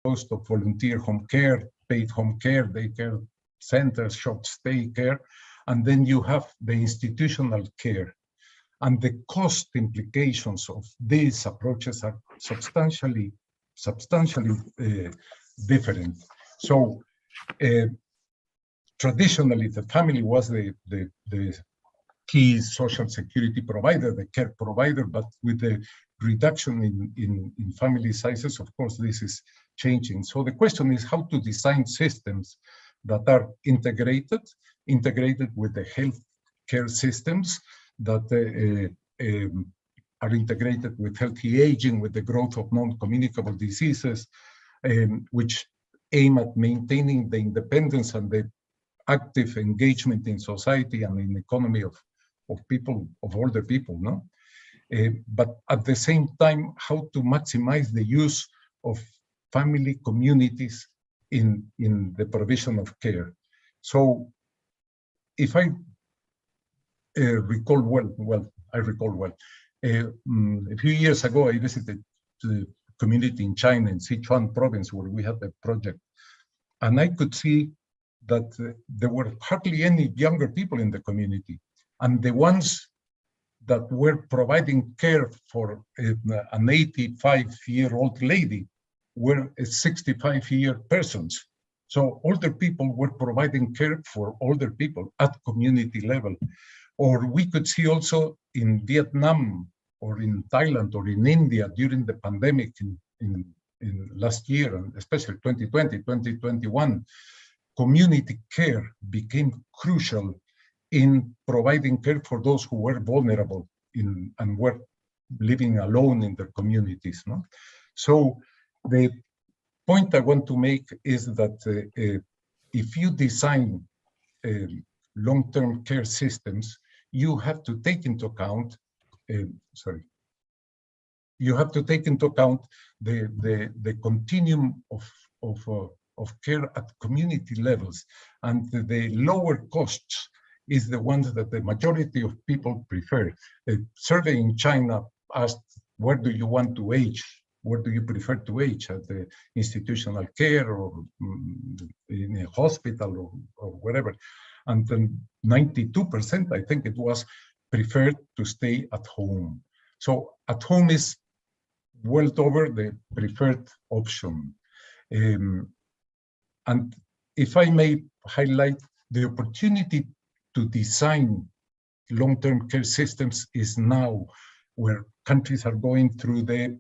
composed of volunteer home care, paid home care, daycare centers, short stay care, and then you have the institutional care. And the cost implications of these approaches are substantially different. So traditionally, the family was the key social security provider, the care provider, but with the reduction in family sizes, of course, this is changing. So the question is how to design systems that are integrated with the health care systems, that are integrated with healthy aging, with the growth of non-communicable diseases, which aim at maintaining the independence and the active engagement in society and in the economy of people, of older people, no? But at the same time, how to maximize the use of family communities in the provision of care. So if I recall well, a few years ago, I visited the community in China, in Sichuan province, where we had a project. And I could see that there were hardly any younger people in the community. And the ones that were providing care for an 85-year-old lady were 65-year persons. So older people were providing care for older people at community level. Or we could see also in Vietnam or in Thailand or in India during the pandemic in last year, and especially 2020, 2021, community care became crucial in providing care for those who were vulnerable and were living alone in their communities. No? So the point I want to make is that if you design long-term care systems, you have to take into account, you have to take into account the continuum of care at community levels, and the lower costs is the ones that the majority of people prefer. A survey in China asked, where do you want to age? Where do you prefer to age, at the institutional care or in a hospital or wherever? And then 92%, I think it was, preferred to stay at home. So at home is well over the preferred option. And if I may highlight, the opportunity to design long-term care systems is now, where countries are going through the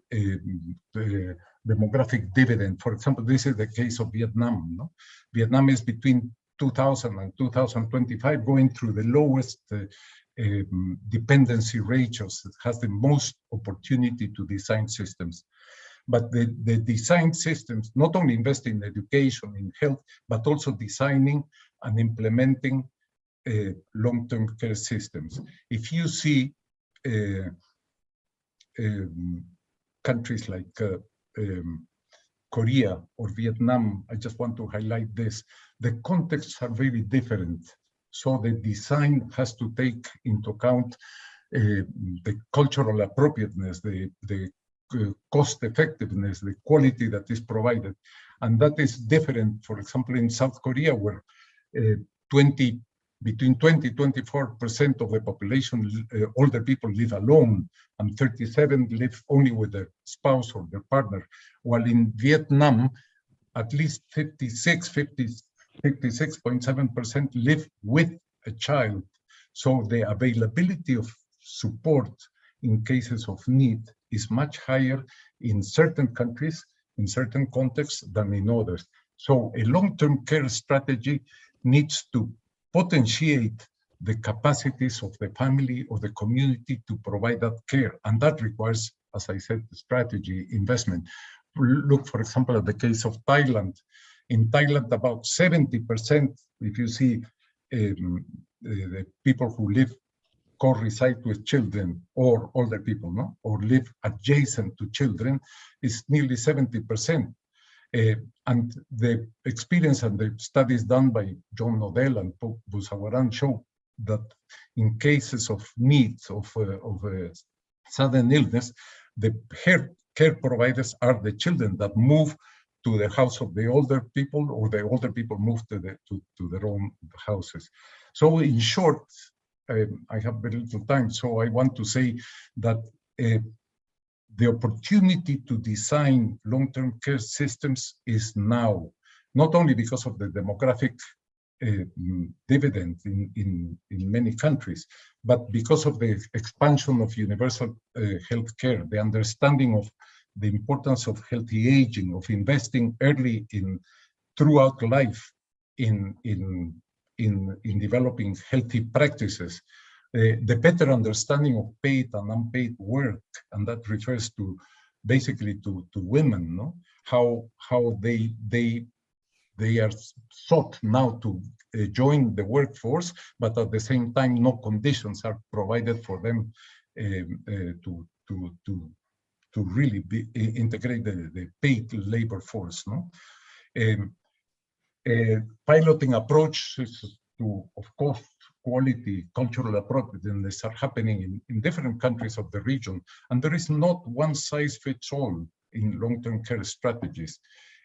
demographic dividend. For example, this is the case of Vietnam. No? Vietnam is between 2000 and 2025 going through the lowest dependency ratios. It has the most opportunity to design systems. But the design systems not only invest in education, in health, but also designing and implementing long-term care systems. If you see countries like Korea or Vietnam, I just want to highlight this, the contexts are very different. So the design has to take into account the cultural appropriateness, the cost effectiveness, the quality that is provided. And that is different, for example, in South Korea, where between 20-24% of the population, older people, live alone, and 37% live only with their spouse or their partner. While in Vietnam, at least 56.7% live with a child. So the availability of support in cases of need is much higher in certain countries, in certain contexts, than in others. So a long-term care strategy needs to potentiate the capacities of the family or the community to provide that care. And that requires, as I said, strategy, investment. Look, for example, at the case of Thailand. In Thailand, about 70%, if you see the people who co-reside with children or older people, no? Or live adjacent to children, is nearly 70%. And the experience and the studies done by John Nodell and Pope Busawaran show that in cases of needs of sudden illness, the care providers are the children that move to the house of the older people, or the older people move to their own houses. So in short, I have very little time, so I want to say that the opportunity to design long-term care systems is now, not only because of the demographic dividend in many countries, but because of the expansion of universal health care, the understanding of the importance of healthy aging, of investing early throughout life in developing healthy practices, the better understanding of paid and unpaid work, and that refers to basically to women, no? How they are sought now to join the workforce, but at the same time, no conditions are provided for them to really integrate the paid labor force. No, piloting approaches of cost, quality, cultural appropriateness are happening in different countries of the region, and there is not one size fits all in long-term care strategies.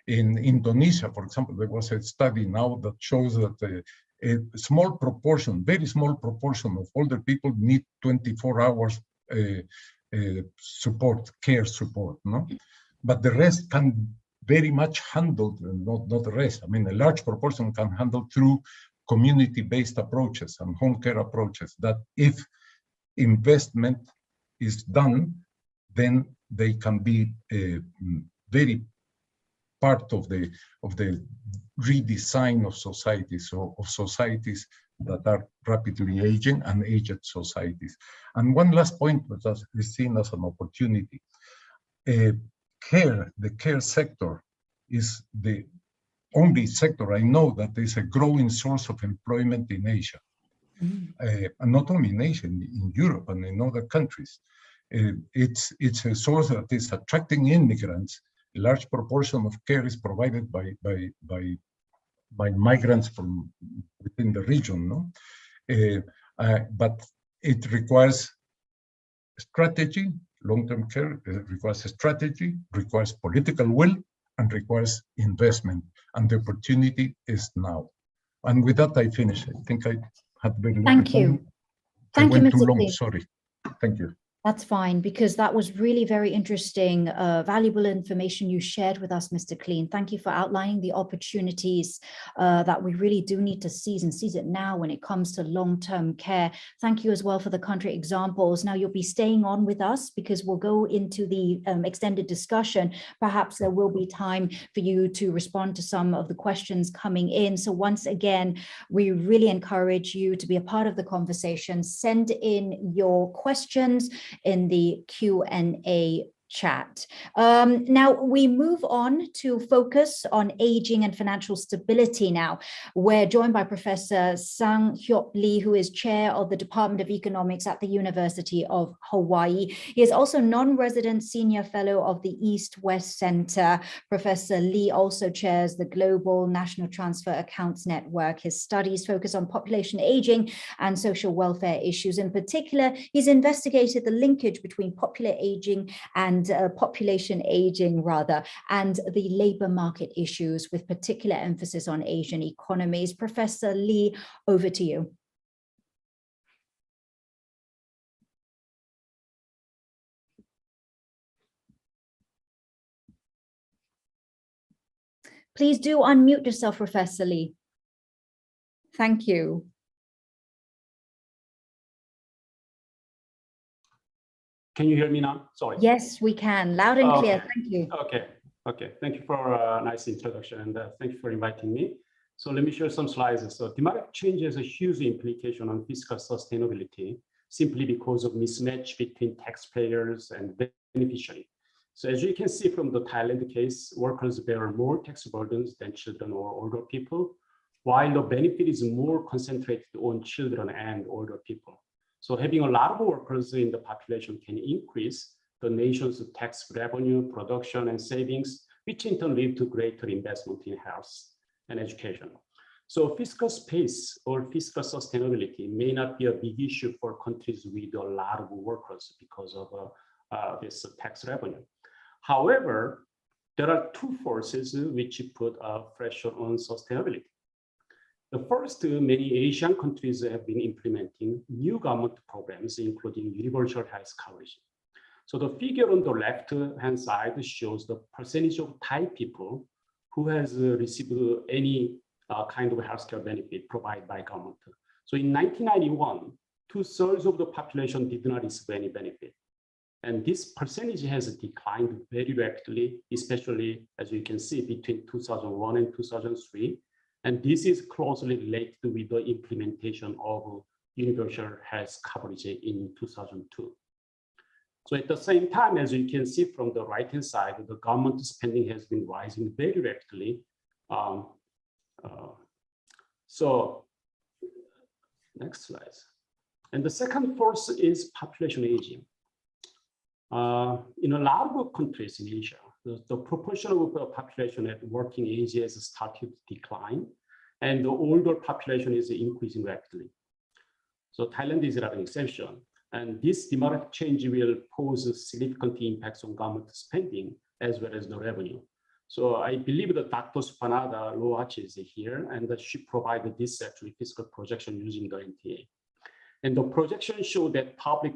In Indonesia, for example, there was a study now that shows that a small proportion, very small proportion of older people need 24 hours care support, no? But the rest can very much handle, not the rest, I mean, a large proportion can handle through community-based approaches and home care approaches, that if investment is done, then they can be very part of the redesign of societies, or of societies that are rapidly aging and aged societies. And one last point that is seen as an opportunity. The care sector is the only sector I know that is a growing source of employment in Asia. And not only in Asia, in Europe and in other countries. It's a source that is attracting immigrants. A large proportion of care is provided by migrants from within the region, no? But it requires strategy. Long-term care requires a strategy, requires political will, and requires investment. And the opportunity is now. And with that, I finish. I think I had very little time. Thank you. I went too long, sorry. Thank you. That's fine, because that was really very interesting, valuable information you shared with us, Mr. Clean. Thank you for outlining the opportunities that we really do need to seize, and seize it now when it comes to long-term care. Thank you as well for the country examples. Now you'll be staying on with us because we'll go into the extended discussion. Perhaps there will be time for you to respond to some of the questions coming in. So once again, we really encourage you to be a part of the conversation. Send in your questions in the Q&A chat. Now we move on to focus on aging and financial stability now. We're joined by Professor Sang-Hyuk Lee, who is chair of the Department of Economics at the University of Hawaii. He is also non-resident senior fellow of the East-West Center. Professor Lee also chairs the Global National Transfer Accounts Network. His studies focus on population aging and social welfare issues. In particular, he's investigated the linkage between popular aging and population aging and the labor market issues, with particular emphasis on Asian economies. Professor Lee, over to you. Please do unmute yourself, Professor Lee. Thank you. Can you hear me now? Sorry. Yes, we can. Loud and clear. Thank you. Okay. Thank you for a nice introduction, and thank you for inviting me. So let me share some slides. So demographic change has a huge implication on fiscal sustainability, simply because of mismatch between taxpayers and beneficiaries. So as you can see from the Thailand case, workers bear more tax burdens than children or older people, while the benefit is more concentrated on children and older people. So having a lot of workers in the population can increase the nation's tax revenue, production, and savings, which in turn lead to greater investment in health and education. So fiscal space or fiscal sustainability may not be a big issue for countries with a lot of workers because of this tax revenue. However, there are two forces which put pressure on sustainability. The first, many Asian countries have been implementing new government programs, including universal health coverage. So the figure on the left-hand side shows the percentage of Thai people who has received any kind of healthcare benefit provided by government. So in 1991, 2/3 of the population did not receive any benefit. And this percentage has declined very rapidly, especially as you can see between 2001 and 2003. And this is closely related with the implementation of universal health coverage in 2002. So at the same time, as you can see from the right-hand side, the government spending has been rising very rapidly. So next slide. And the second force is population aging. In a lot of countries in Asia, the proportion of the population at working age has started to decline, and the older population is increasing rapidly. So Thailand is not an exception, and this demographic change will pose significant impacts on government spending as well as the revenue. So I believe that Dr. Supanada Loachi is here, and that she provided this actually fiscal projection using the NTA. And the projection show that public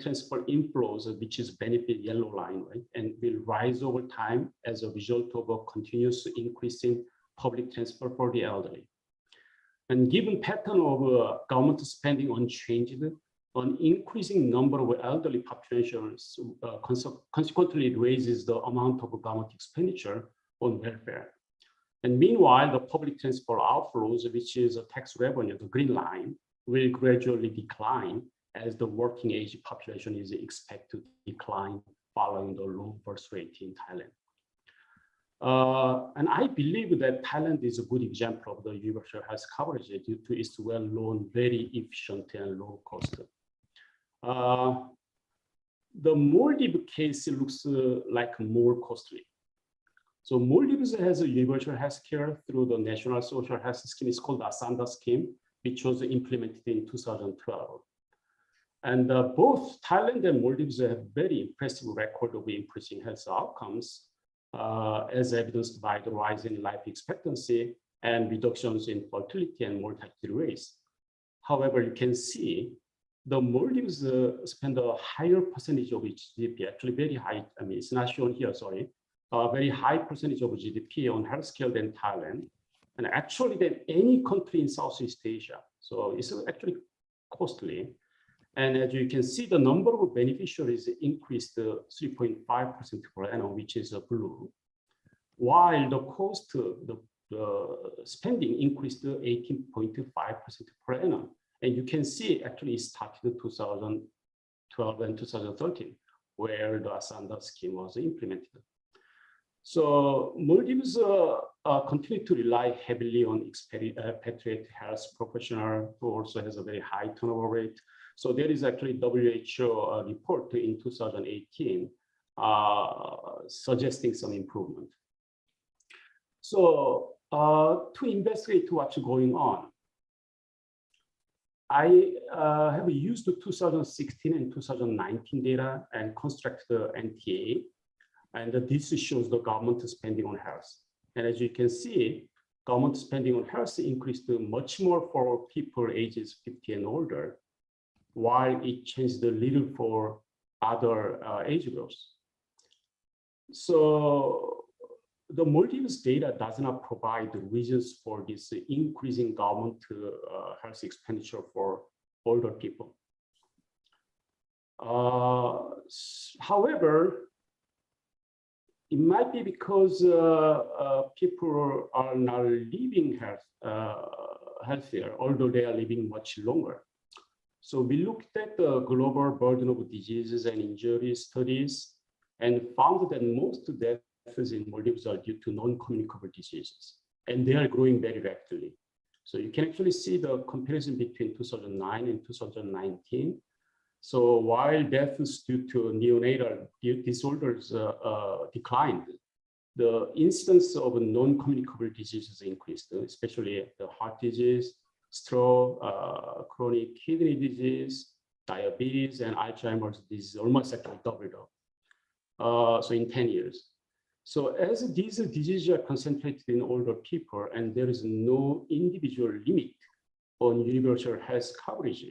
transport inflows, which is benefit yellow line, right, and will rise over time as a result of a continuous increase in public transport for the elderly. And given pattern of government spending unchanged, an increasing number of elderly populations consequently raises the amount of government expenditure on welfare. And meanwhile, the public transport outflows, which is a tax revenue, the green line, will gradually decline as the working age population is expected to decline following the low birth rate in Thailand. And I believe that Thailand is a good example of the universal health coverage due to its well-known, very efficient and low cost. The Maldives case looks like more costly. So Maldives has a universal health care through the National Social Health Scheme. It's called the Asanda scheme, which was implemented in 2012. And both Thailand and Maldives have very impressive record of increasing health outcomes, as evidenced by the rise in life expectancy and reductions in fertility and mortality rates. However, you can see the Maldives spend a higher percentage of its GDP, actually very high, I mean, it's not shown here, sorry, a very high percentage of GDP on healthcare than Thailand, and actually than any country in Southeast Asia. So it's actually costly. And as you can see, the number of beneficiaries increased 3.5% per annum, which is blue, while the cost, the spending increased 18.5% per annum. And you can see actually it started 2012 and 2013, where the Asanda scheme was implemented. So Maldives continue to rely heavily on expatriate health professional who also has a very high turnover rate. So there is actually WHO report in 2018 suggesting some improvement. So to investigate what's going on, I have used the 2016 and 2019 data and constructed the NTA. And this shows the government spending on health. And as you can see, government spending on health increased much more for people ages 50 and older, while it changed a little for other age groups. So the Maldives data does not provide the reasons for this increasing government health expenditure for older people. However, it might be because people are now living healthier, although they are living much longer. So we looked at the global burden of diseases and injury studies and found that most deaths in Maldives are due to non-communicable diseases, and they are growing very rapidly. So you can actually see the comparison between 2009 and 2019. So while deaths due to neonatal disorders declined, the incidence of non-communicable diseases increased, especially the heart disease, stroke, chronic kidney disease, diabetes, and Alzheimer's disease almost actually doubled up. So in 10 years. So as these diseases are concentrated in older people and there is no individual limit on universal health coverage,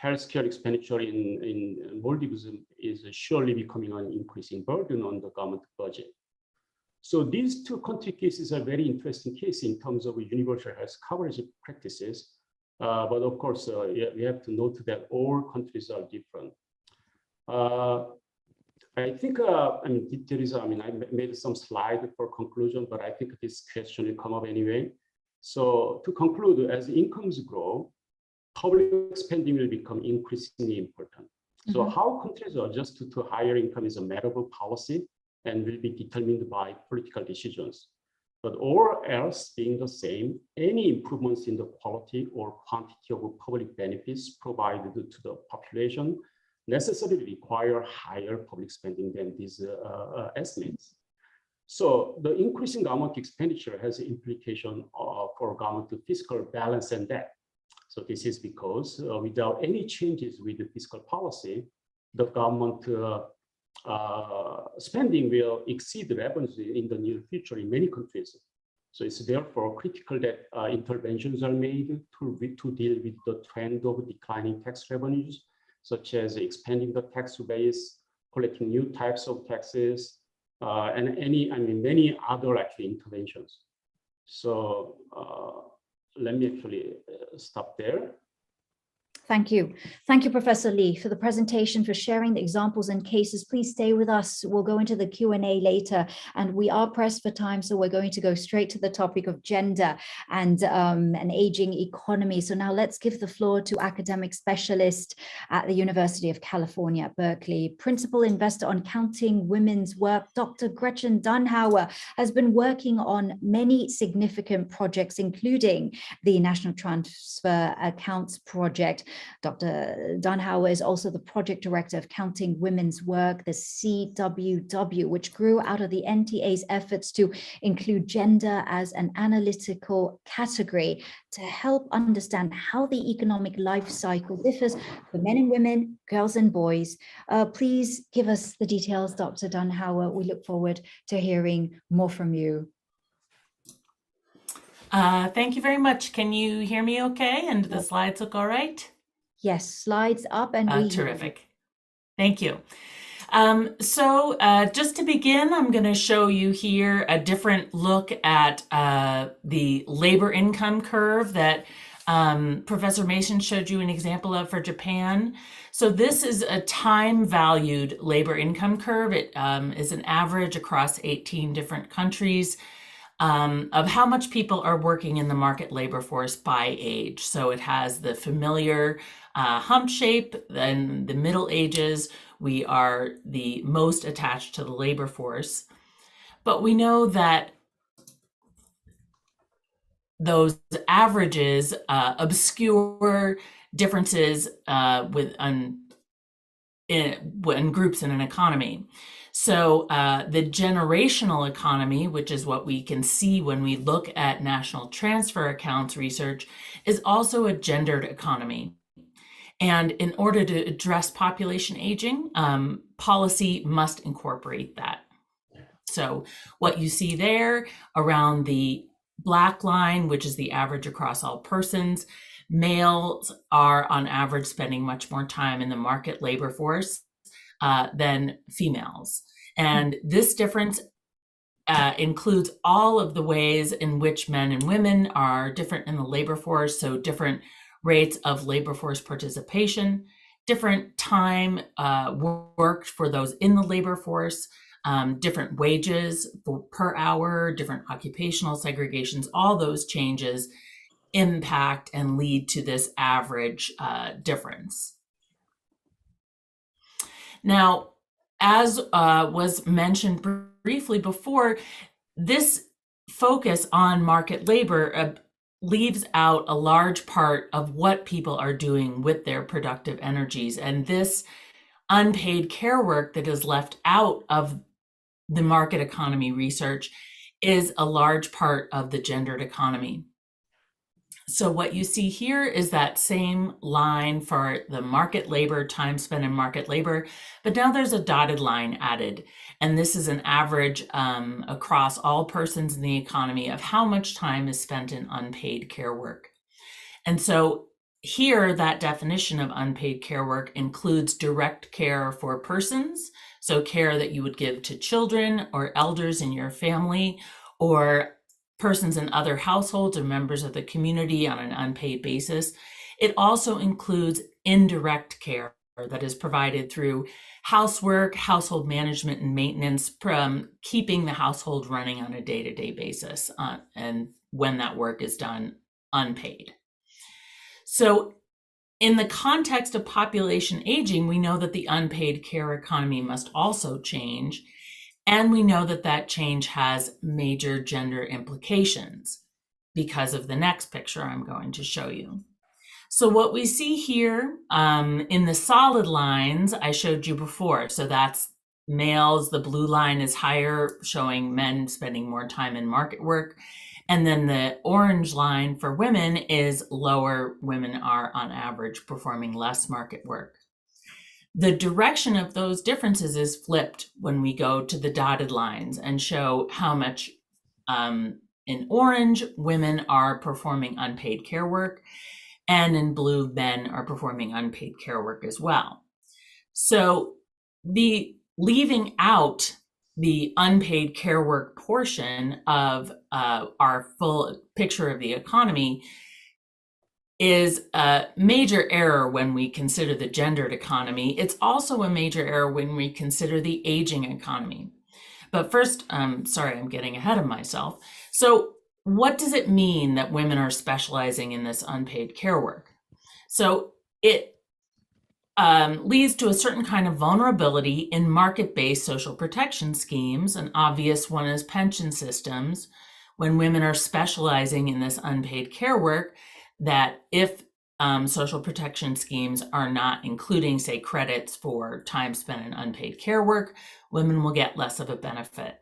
healthcare expenditure in Maldives is surely becoming an increasing burden on the government budget. So these two country cases are very interesting cases in terms of universal health coverage practices. But of course, we have to note that all countries are different. I think, I made some slide for conclusion, but I think this question will come up anyway. So to conclude, as incomes grow, public spending will become increasingly important. So how countries adjust to higher income is a matter of policy and will be determined by political decisions. But all else being the same, any improvements in the quality or quantity of public benefits provided to the population necessarily require higher public spending than these estimates. So the increasing government expenditure has implication for government fiscal balance and debt. So this is because without any changes with the fiscal policy, the government spending will exceed the revenues in the near future in many countries. So it's therefore critical that interventions are made to deal with the trend of declining tax revenues, such as expanding the tax base, collecting new types of taxes, and many other actually interventions. So let me actually stop there. Thank you. Thank you, Professor Lee, for the presentation, for sharing the examples and cases. Please stay with us. We'll go into the Q&A later, and we are pressed for time, so we're going to go straight to the topic of gender and an aging economy. So now let's give the floor to academic specialist at the University of California, Berkeley, principal investor on counting women's work. Dr. Gretchen Dunhauer has been working on many significant projects, including the National Transfer Accounts Project. Dr. Dunhauer is also the project director of Counting Women's Work, the CWW, which grew out of the NTA's efforts to include gender as an analytical category to help understand how the economic life cycle differs for men and women, girls and boys. Please give us the details, Dr. Dunhauer. We look forward to hearing more from you. Thank you very much. Can you hear me okay? And the slides look all right? Yes, slides up and we terrific. Thank you. So just to begin, I'm going to show you here a different look at the labor income curve that Professor Mason showed you an example of for Japan. So this is a time-valued labor income curve. It is an average across 18 different countries of how much people are working in the market labor force by age. So it has the familiar hump shape. In the Middle Ages, we are the most attached to the labor force. But we know that those averages obscure differences in groups in an economy. So the generational economy, which is what we can see when we look at national transfer accounts research, is also a gendered economy. And in order to address population aging, policy must incorporate that. So what you see there around the black line, which is the average across all persons, males are on average spending much more time in the market labor force than females. And this difference includes all of the ways in which men and women are different in the labor force, so different rates of labor force participation, different time worked for those in the labor force, different wages per hour, different occupational segregations. All those changes impact and lead to this average difference. Now, as was mentioned briefly before, this focus on market labor leaves out a large part of what people are doing with their productive energies. And this unpaid care work that is left out of the market economy research is a large part of the gendered economy. So what you see here is that same line for the market labor, time spent in market labor, but now there's a dotted line added. And this is an average across all persons in the economy of how much time is spent in unpaid care work. And so here, that definition of unpaid care work includes direct care for persons, so care that you would give to children or elders in your family, or persons in other households or members of the community on an unpaid basis. It also includes indirect care that is provided through housework, household management and maintenance, from keeping the household running on a day-to-day basis, and when that work is done unpaid. So in the context of population aging, we know that the unpaid care economy must also change. And we know that that change has major gender implications because of the next picture I'm going to show you. So what we see here in the solid lines I showed you before, so that's males, the blue line is higher, showing men spending more time in market work. And then the orange line for women is lower. Women are on average performing less market work. The direction of those differences is flipped when we go to the dotted lines and show how much in orange, women are performing unpaid care work, and in blue, men are performing unpaid care work as well. So the leaving out the unpaid care work portion of our full picture of the economy is a major error when we consider the gendered economy. It's also a major error when we consider the aging economy. But first, sorry, I'm getting ahead of myself. So what does it mean that women are specializing in this unpaid care work? So it leads to a certain kind of vulnerability in market-based social protection schemes. An obvious one is pension systems. When women are specializing in this unpaid care work, that if social protection schemes are not including, say, credits for time spent in unpaid care work, women will get less of a benefit.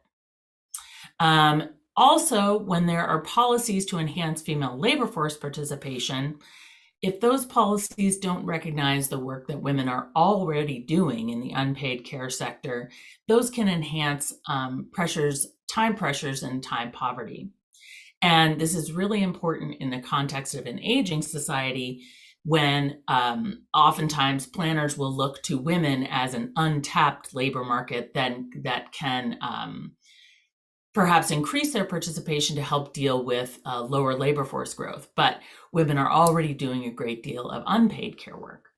Also, when there are policies to enhance female labor force participation, if those policies don't recognize the work that women are already doing in the unpaid care sector, those can enhance time pressures and time poverty. And this is really important in the context of an aging society, when oftentimes planners will look to women as an untapped labor market that can perhaps increase their participation to help deal with lower labor force growth. But women are already doing a great deal of unpaid care work.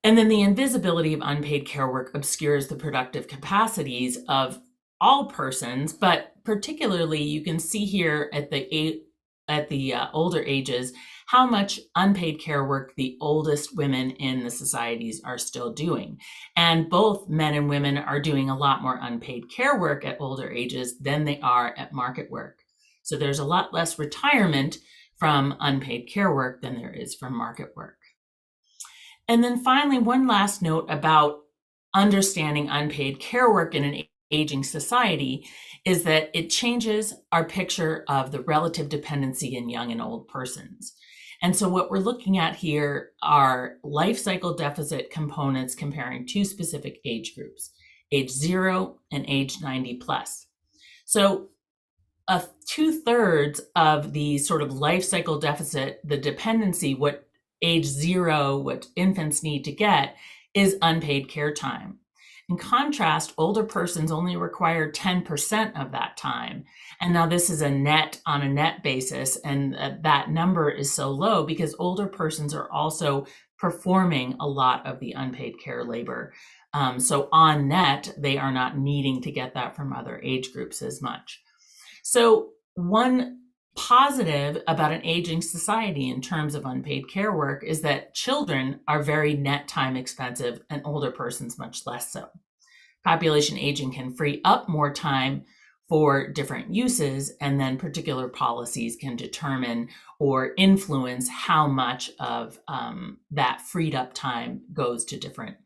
And then the invisibility of unpaid care work obscures the productive capacities of all persons, but particularly you can see here at the older ages how much unpaid care work the oldest women in the societies are still doing. And both men and women are doing a lot more unpaid care work at older ages than they are at market work. So there's a lot less retirement from unpaid care work than there is from market work. And then finally, one last note about understanding unpaid care work in an aging society is that it changes our picture of the relative dependency in young and old persons. And so what we're looking at here are life cycle deficit components comparing two specific age groups, age 0 and age 90 plus. So 2/3 of the sort of life cycle deficit, the dependency, what age 0, what infants need to get, is unpaid care time. In contrast, older persons only require 10% of that time. And now this is on a net basis, and that number is so low because older persons are also performing a lot of the unpaid care labor. So on net, they are not needing to get that from other age groups as much. So one positive about an aging society in terms of unpaid care work is that children are very net time expensive and older persons much less so. Population aging can free up more time for different uses, and then particular policies can determine or influence how much of that freed up time goes to different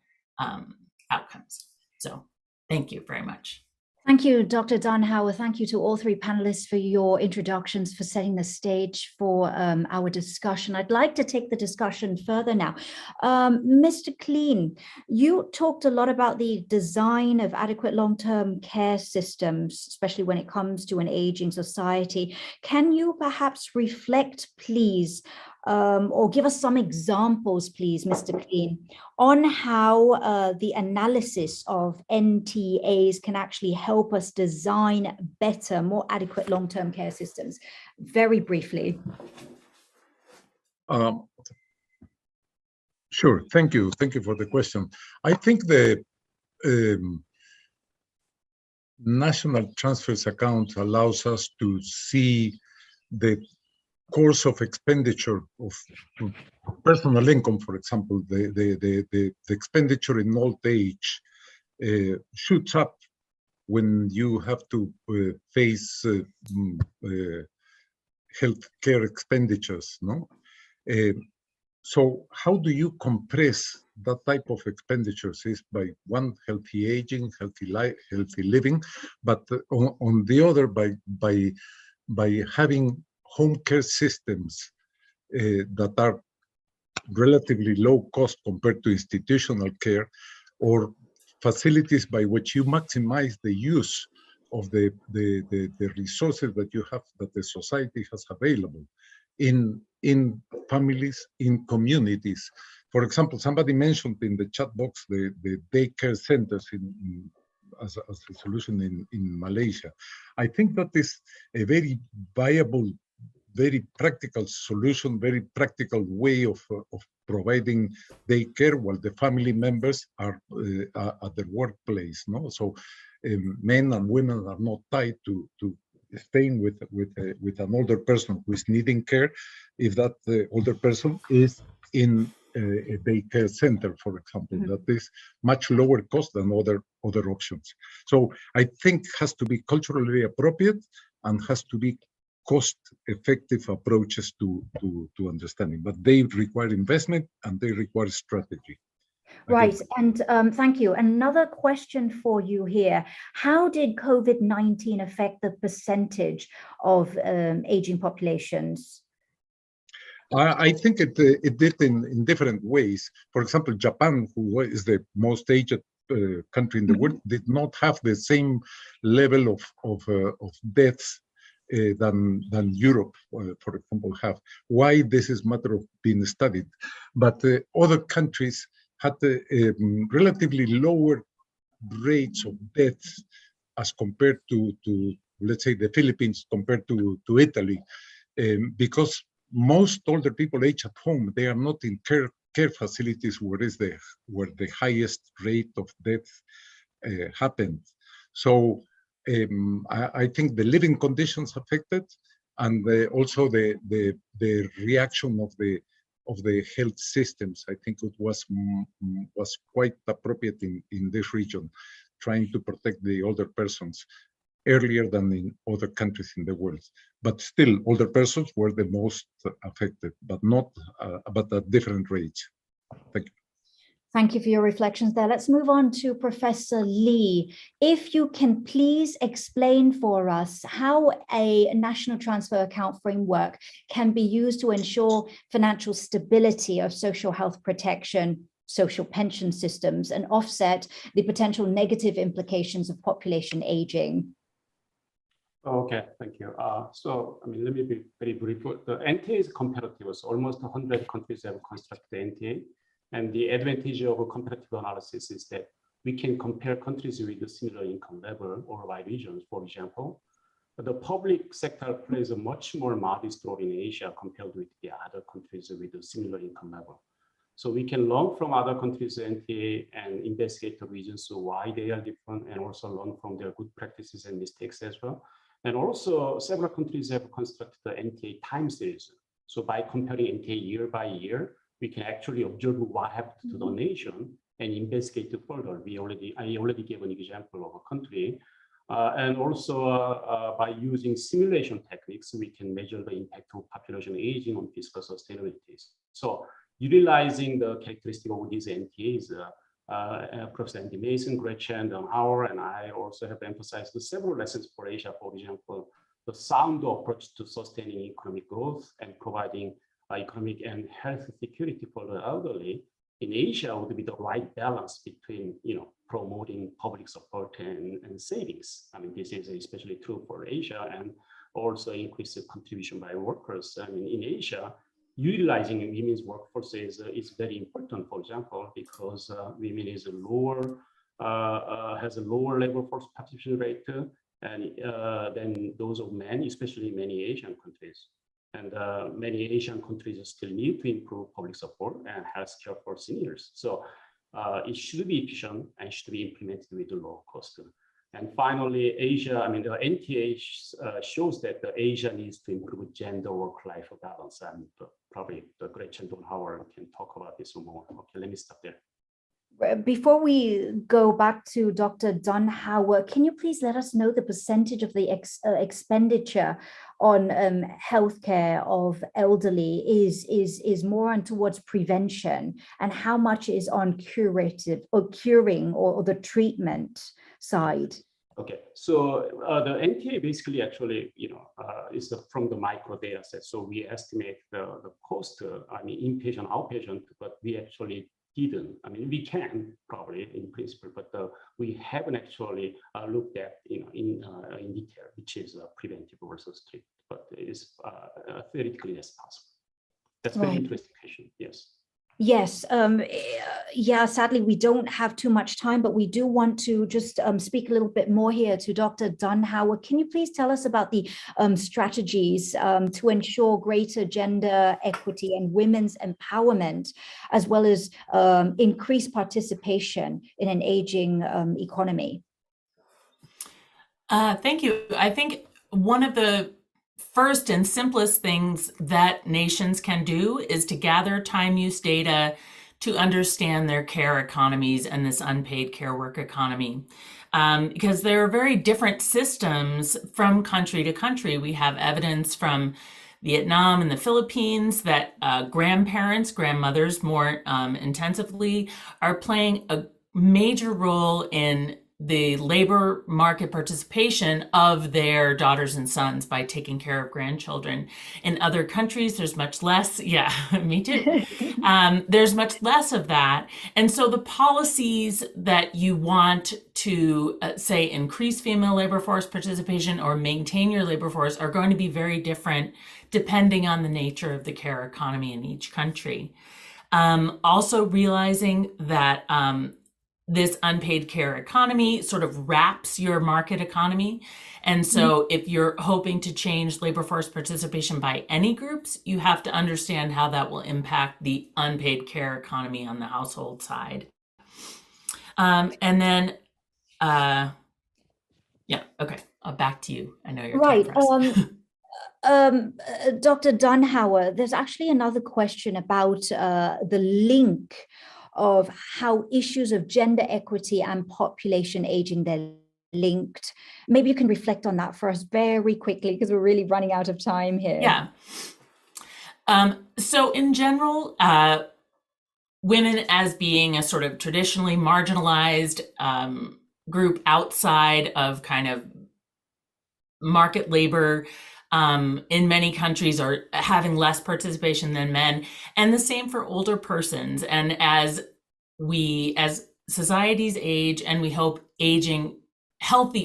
outcomes. So thank you very much. Thank you, Dr. Dunhauer. Thank you to all three panelists for your introductions, for setting the stage for our discussion. I'd like to take the discussion further now. Mr. Clean, you talked a lot about the design of adequate long-term care systems, especially when it comes to an aging society. Can you perhaps reflect, please, or give us some examples, please, Mr. Clean, on how the analysis of NTAs can actually help us design better, more adequate long-term care systems? Very briefly. Sure. Thank you. Thank you for the question. I think the national transfers account allows us to see the course of expenditure of personal income, for example. The expenditure in old age shoots up when you have to face healthcare expenditures, no? So how do you compress that type of expenditures? Is by one, healthy aging, healthy living, but on the other, by having home care systems that are relatively low cost compared to institutional care, or facilities by which you maximize the use of the resources that you have, that the society has available in families, in communities. For example, somebody mentioned in the chat box the daycare centers as a solution in Malaysia. I think that is a very viable, very practical solution, very practical way of providing daycare while the family members are at the workplace. No, so men and women are not tied to staying with an older person who is needing care, if that older person is in a daycare center, for example. Mm-hmm. That is much lower cost than other options. So I think has to be culturally appropriate and has to be cost-effective approaches to understanding, but they require investment and they require strategy. Right, and thank you. Another question for you here. How did COVID-19 affect the percentage of aging populations? I think it did in different ways. For example, Japan, who is the most aged country in the world, did not have the same level of deaths than Europe, for example, have. Why? This is a matter of being studied. But other countries had relatively lower rates of deaths as compared to let's say, the Philippines compared to Italy, because most older people age at home. They are not in care facilities where the highest rate of death happened. So I think the living conditions affected, and also the reaction of the health systems. I think it was quite appropriate in this region, trying to protect the older persons earlier than in other countries in the world. But still, older persons were the most affected, but at different rates. Thank you. Thank you for your reflections there. Let's move on to Professor Lee. If you can please explain for us how a national transfer account framework can be used to ensure financial stability of social health protection, social pension systems, and offset the potential negative implications of population aging. Okay, thank you. So, let me be very brief. The NTA is comparative. So almost 100 countries have constructed the NTA. And the advantage of a comparative analysis is that we can compare countries with a similar income level or by regions, for example. But the public sector plays a much more modest role in Asia compared with the other countries with a similar income level. So we can learn from other countries' NTA and investigate the reasons why they are different, and also learn from their good practices and mistakes as well. And also, several countries have constructed the NTA time series. So by comparing NTA year by year, we can actually observe what happened to the nation and investigate further. I already gave an example of a country. And also by using simulation techniques, we can measure the impact of population aging on fiscal sustainability. So utilizing the characteristic of these NTAs, Professor Andy Mason, Gretchen Donhauer, and I also have emphasized several lessons for Asia, for example, the sound approach to sustaining economic growth and providing economic and health security for the elderly in Asia would be the right balance between, promoting public support and savings. I mean, this is especially true for Asia, and also increase the contribution by workers. I mean, in Asia, utilizing women's workforce is very important, for example, because women is has a lower labor force participation rate than those of men, especially in many Asian countries. And many Asian countries still need to improve public support and healthcare for seniors. So it should be efficient and should be implemented with a low cost. And finally, Asia, I mean, the NTA shows that Asia needs to improve gender work-life balance. And probably the Gretchen Donhauer can talk about this more. Okay, let me stop there. Before we go back to Dr. Donhauer, can you please let us know the percentage of the expenditure on healthcare of elderly is more on towards prevention, and how much is on curative or curing or the treatment side? Okay, so the NTA basically actually, is from the micro data set. So we estimate the cost, inpatient, outpatient, but we actually didn't. I mean, we can probably in principle, but we haven't actually looked at in detail, which is preventive versus treatment. But it is theoretically that's possible. That's very interesting question. Yes. Yes. Yeah, sadly, we don't have too much time, but we do want to just speak a little bit more here to Dr. Donhauer. Can you please tell us about the strategies to ensure greater gender equity and women's empowerment, as well as increased participation in an aging economy? Thank you. I think one of the first and simplest things that nations can do is to gather time use data to understand their care economies and this unpaid care work economy. Because there are very different systems from country to country. We have evidence from Vietnam and the Philippines that grandmothers more intensively are playing a major role in the labor market participation of their daughters and sons by taking care of grandchildren. In other countries, there's much less. Yeah, me too. There's much less of that. And so the policies that you want to say increase female labor force participation or maintain your labor force are going to be very different depending on the nature of the care economy in each country. Also realizing that this unpaid care economy sort of wraps your market economy. And so if you're hoping to change labor force participation by any groups, you have to understand how that will impact the unpaid care economy on the household side. And then, yeah, okay, back to you. I know you're right. Dr. Donhauer, there's actually another question about the link of how issues of gender equity and population aging, they're linked. Maybe you can reflect on that for us very quickly, because we're really running out of time here. Yeah. So in general, women as being a sort of traditionally marginalized group outside of kind of market labor, in many countries are having less participation than men, and the same for older persons. And as societies age, and we hope aging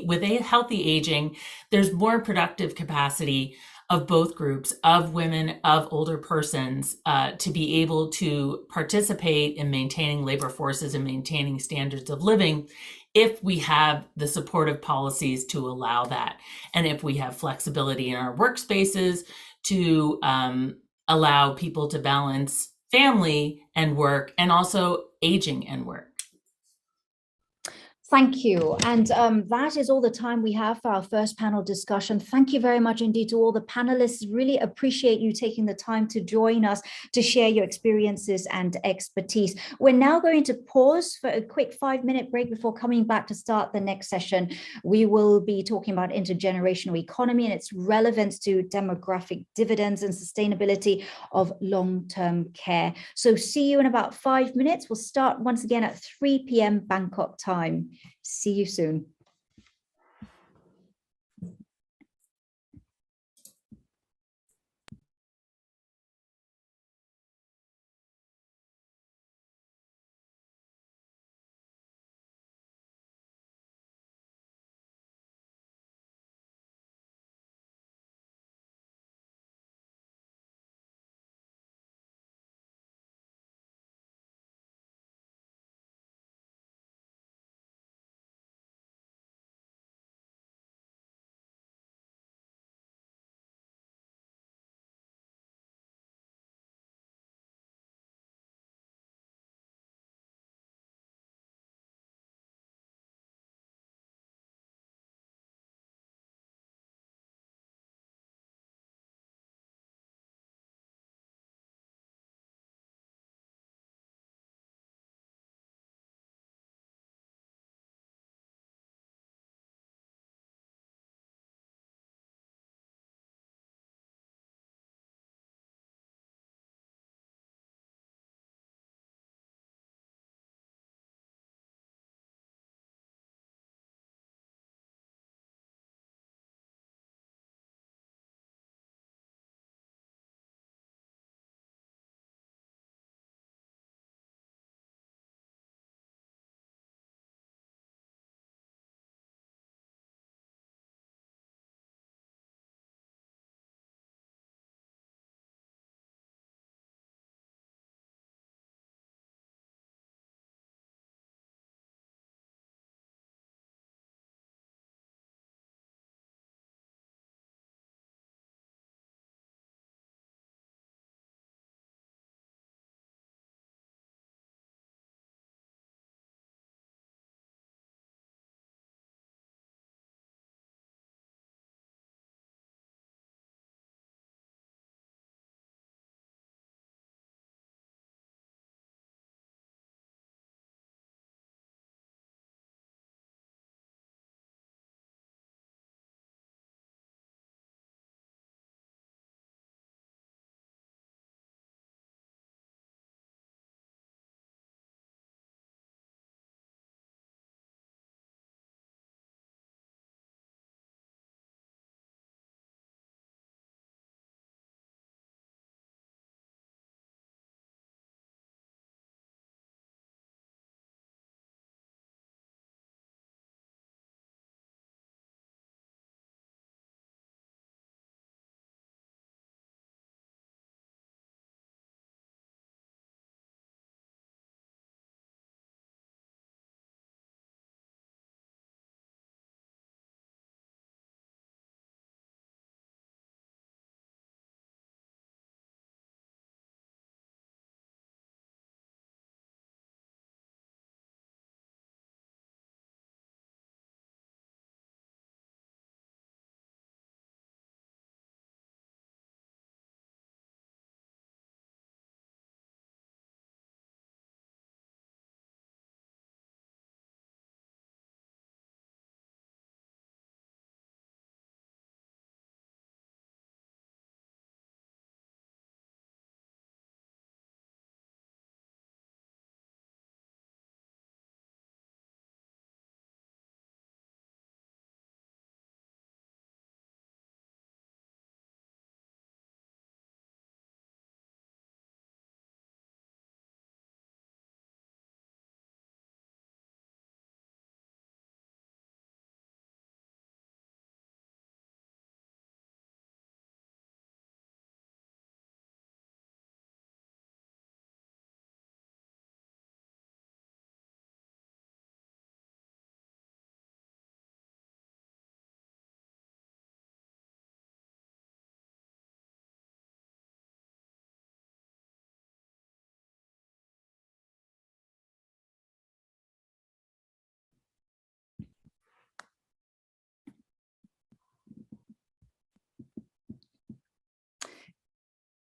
with a healthy aging, there's more productive capacity of both groups, of women, of older persons, to be able to participate in maintaining labor forces and maintaining standards of living, if we have the supportive policies to allow that, and if we have flexibility in our workspaces to allow people to balance family and work, and also aging and work. Thank you. And that is all the time we have for our first panel discussion. Thank you very much indeed to all the panelists. Really appreciate you taking the time to join us to share your experiences and expertise. We're now going to pause for a quick 5-minute break before coming back to start the next session. We will be talking about intergenerational economy and its relevance to demographic dividends and sustainability of long-term care. So see you in about 5 minutes. We'll start once again at 3 p.m. Bangkok time. See you soon.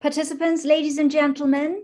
Participants, ladies and gentlemen,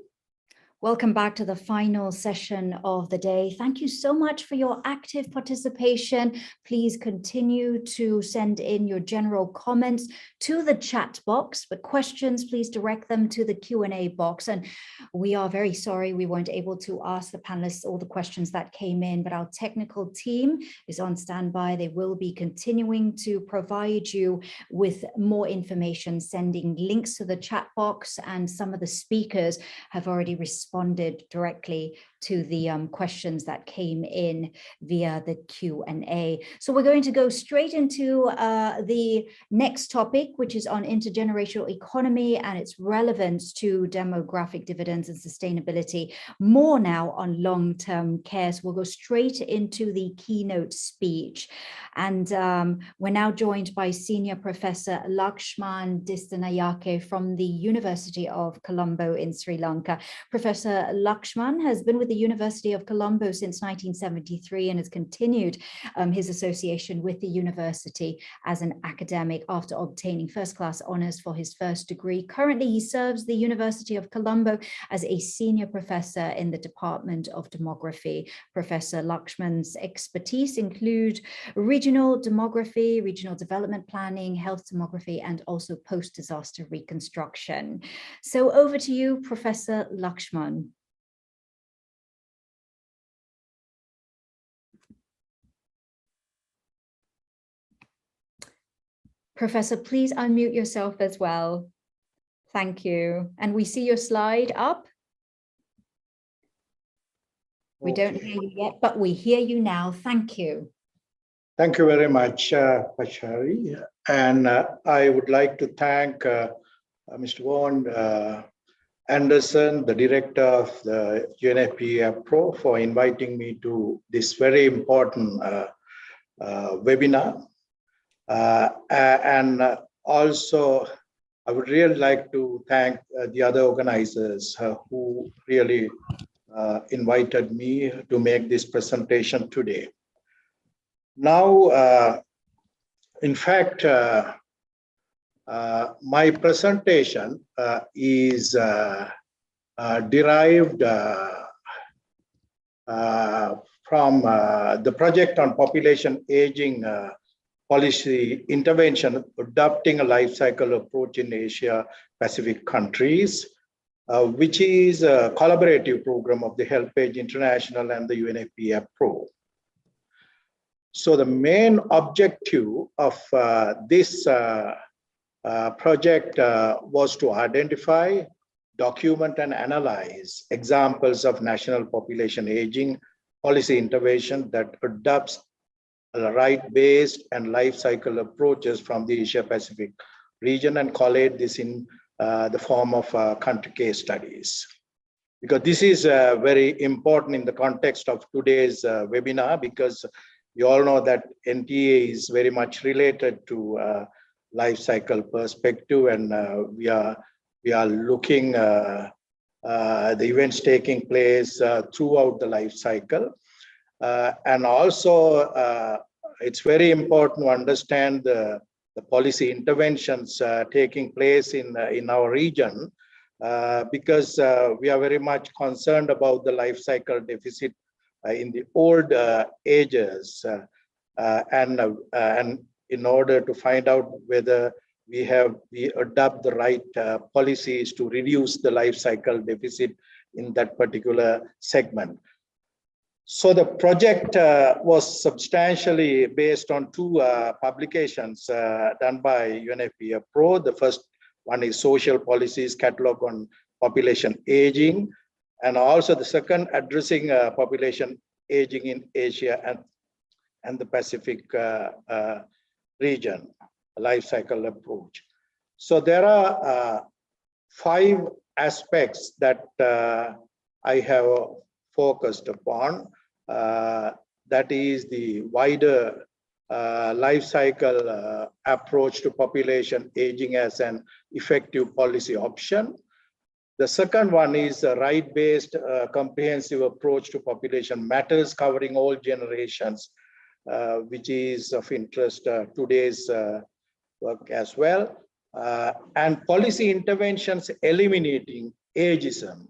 welcome back to the final session of the day. Thank you so much for your active participation. Please continue to send in your general comments to the chat box, but questions, please direct them to the Q&A box. And we are very sorry we weren't able to ask the panelists all the questions that came in, but our technical team is on standby. They will be continuing to provide you with more information, sending links to the chat box, and some of the speakers have already responded directly to the questions that came in via the Q&A. So we're going to go straight into the next topic, which is on intergenerational economy and its relevance to demographic dividends and sustainability, more now on long-term care. So we'll go straight into the keynote speech. And we're now joined by Senior Professor Lakshman Distanayake from the University of Colombo in Sri Lanka. Professor Lakshman has been with the University of Colombo since 1973 and has continued his association with the university as an academic after obtaining first-class honors for his first degree. Currently, he serves the University of Colombo as a senior professor in the Department of Demography. Professor Lakshman's expertise include regional demography, regional development planning, health demography, and also post-disaster reconstruction. So over to you, Professor Lakshman. Professor, please unmute yourself as well. Thank you. And we see your slide up. We don't hear you yet, but we hear you now. Thank you. Thank you very much, Pachari. And I would like to thank Mr. Vaughan Anderson, the director of the UNFPA Pro, for inviting me to this very important webinar. And also, I would really like to thank the other organizers who really invited me to make this presentation today. Now, in fact, my presentation is derived from the project on population aging policy intervention, adopting a life cycle approach in Asia Pacific countries, which is a collaborative program of the HelpAge International and the UNFPA Pro. So the main objective of this project was to identify, document, and analyze examples of national population aging policy intervention that adopts right-based and life cycle approaches from the Asia Pacific region and collate this in the form of country case studies. Because this is very important in the context of today's webinar, because you all know that NTA is very much related to life cycle perspective, and we are looking the events taking place throughout the life cycle. And also, it's very important to understand the policy interventions taking place in our region, because we are very much concerned about the life cycle deficit in the old ages, and in order to find out whether we adopt the right policies to reduce the life cycle deficit in that particular segment. So the project was substantially based on two publications done by UNFPA Pro. The first one is Social Policies Catalog on Population Aging, and also the second addressing population aging in Asia and the Pacific region, life cycle approach. So there are 5 aspects that I have focused upon. That is the wider life cycle approach to population aging as an effective policy option. The second one is a right-based comprehensive approach to population matters covering all generations, which is of interest today's work as well. and policy interventions eliminating ageism,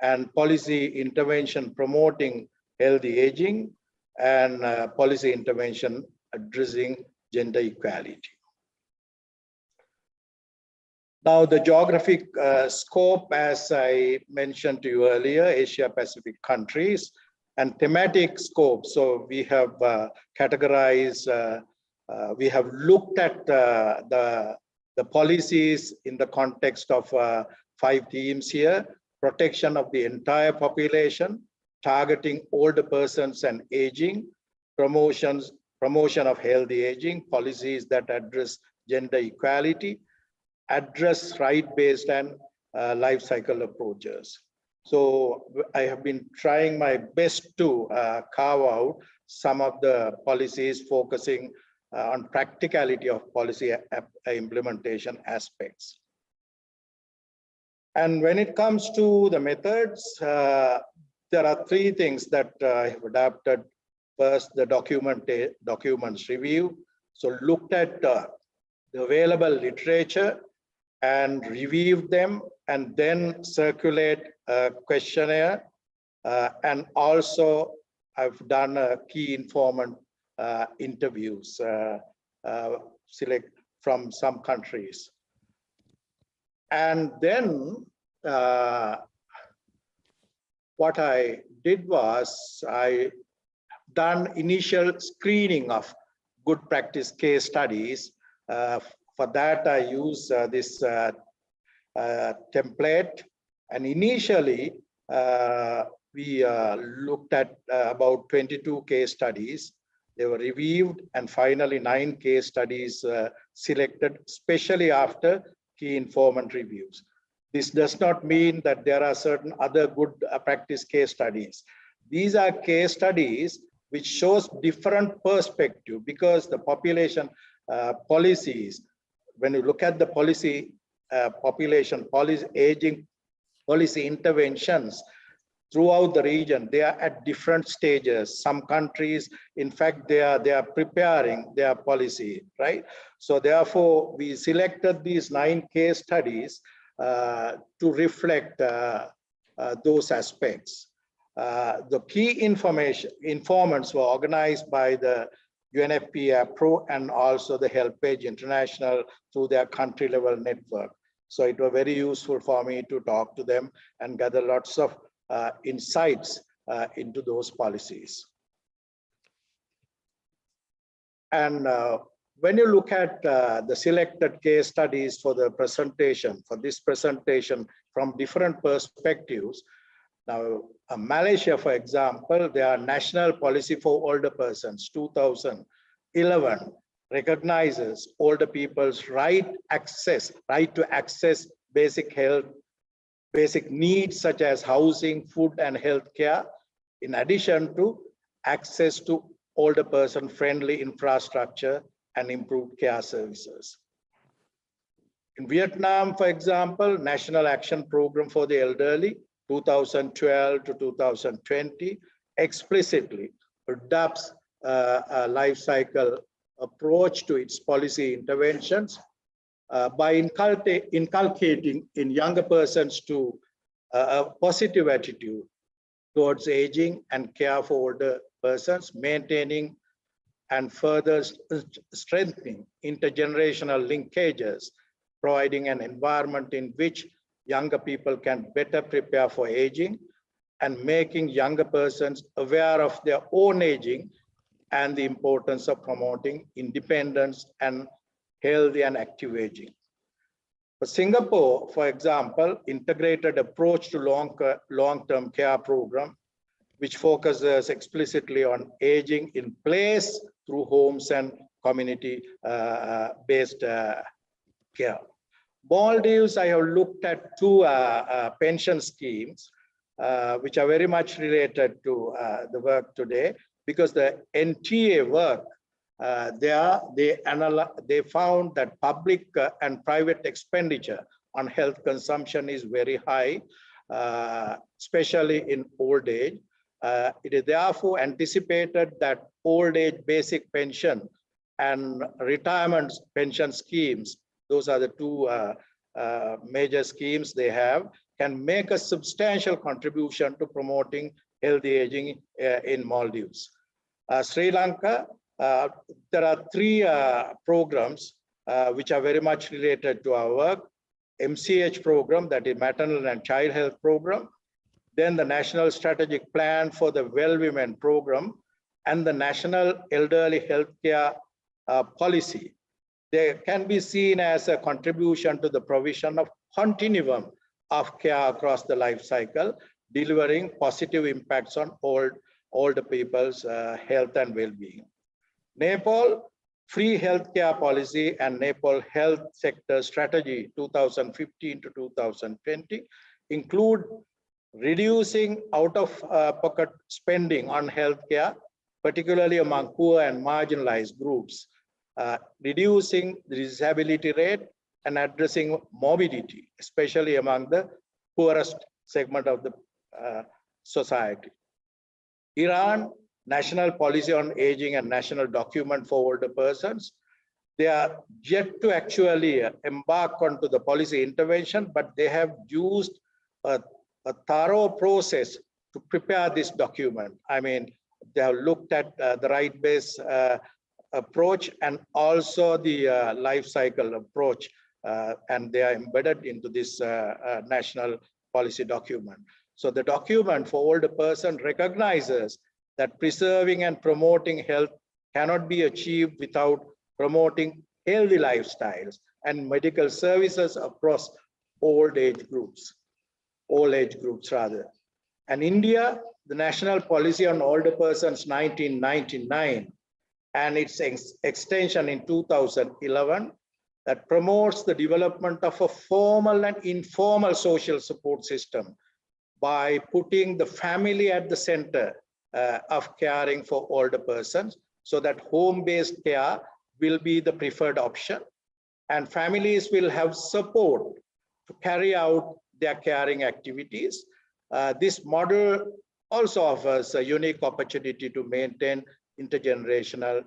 and policy intervention promoting healthy aging, and policy intervention addressing gender equality. Now, the geographic scope, as I mentioned to you earlier, Asia Pacific countries, and thematic scope. So we have categorized, we have looked at the policies in the context of 5 themes here: protection of the entire population, targeting older persons and aging, promotion of healthy aging, policies that address gender equality, address right-based and life cycle approaches. So I have been trying my best to carve out some of the policies focusing on practicality of policy implementation aspects. And when it comes to the methods, there are 3 things that I have adapted. First, the documents review. So looked at the available literature and reviewed them, and then circulate a questionnaire. And also I've done a key informant interviews, select from some countries. And then what I did was I done initial screening of good practice case studies. For that, I use this template. And initially, we looked at about 22 case studies. They were reviewed, and finally 9 case studies selected, especially after key informant reviews. This does not mean that there are certain other good practice case studies. These are case studies which shows different perspective, because the population policies, when you look at the policy, population policy, aging policy interventions throughout the region, they are at different stages. Some countries, in fact, they are preparing their policy, right? So therefore, we selected these 9 case studies to reflect those aspects. The key informants were organized by the UNFPA Pro and also the HelpAge International through their country level network. So it was very useful for me to talk to them and gather lots of insights into those policies. And when you look at the selected case studies for the presentation, for this presentation from different perspectives, now Malaysia, for example, their national policy for older persons, 2011, recognizes older people's right to access basic health, basic needs such as housing, food, and health care, in addition to access to older person friendly infrastructure and improved care services. In Vietnam, for example, National Action Program for the Elderly, 2012 to 2020, explicitly adopts a life cycle approach to its policy interventions by inculcating in younger persons to a positive attitude towards aging and care for older persons, maintaining and further strengthening intergenerational linkages, providing an environment in which younger people can better prepare for aging, and making younger persons aware of their own aging and the importance of promoting independence and healthy and active aging. For Singapore, for example, integrated approach to long-term care program, which focuses explicitly on aging in place through homes and community-based care. Maldives, I have looked at 2 pension schemes, which are very much related to the work today, because the NTA work, they found that public and private expenditure on health consumption is very high, especially in old age. It is therefore anticipated that old age basic pension and retirement pension schemes those are the two major schemes they have, can make a substantial contribution to promoting healthy aging in Maldives. Sri Lanka, there are three programs which are very much related to our work. MCH program, that is maternal and child health program, then the National Strategic Plan for the Well Women program, and the National Elderly Healthcare Policy. They can be seen as a contribution to the provision of continuum of care across the life cycle, delivering positive impacts on older people's health and well-being. Nepal Free Healthcare Policy and Nepal Health Sector Strategy 2015 to 2020 include reducing out-of-pocket spending on healthcare, particularly among poor and marginalized groups, reducing the disability rate and addressing morbidity, especially among the poorest segment of the society. Iran, National Policy on Aging and National Document for Older Persons. They are yet to actually embark onto the policy intervention, but they have used a thorough process to prepare this document. I mean, they have looked at the right-based approach and also the life cycle approach, and they are embedded into this national policy document. So the document for older person recognizes that preserving and promoting health cannot be achieved without promoting healthy lifestyles and medical services across all age groups rather. And India, the National Policy on Older Persons 1999 and its extension in 2011 that promotes the development of a formal and informal social support system by putting the family at the center of caring for older persons, so that home-based care will be the preferred option and families will have support to carry out their caring activities. This model also offers a unique opportunity to maintain intergenerational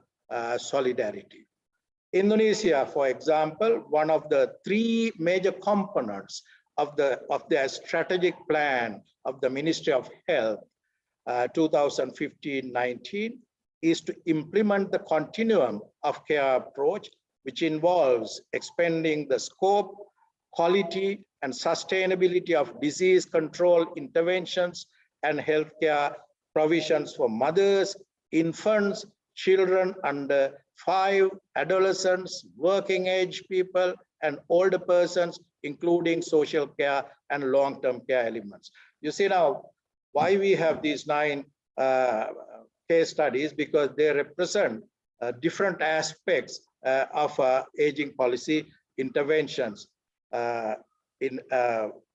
solidarity. Indonesia, for example, one of the three major components of their strategic plan of the Ministry of Health 2015-19 is to implement the continuum of care approach, which involves expanding the scope, quality, and sustainability of disease control interventions and healthcare provisions for mothers, infants, children under 5, adolescents, working age people, and older persons, including social care and long-term care elements. You see now why we have these 9 case studies, because they represent different aspects of aging policy interventions in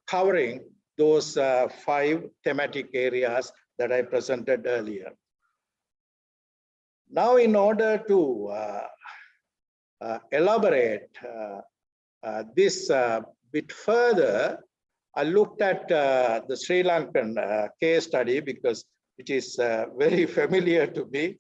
covering those 5 thematic areas that I presented earlier. Now, in order to elaborate this bit further, I looked at the Sri Lankan case study because it is very familiar to me,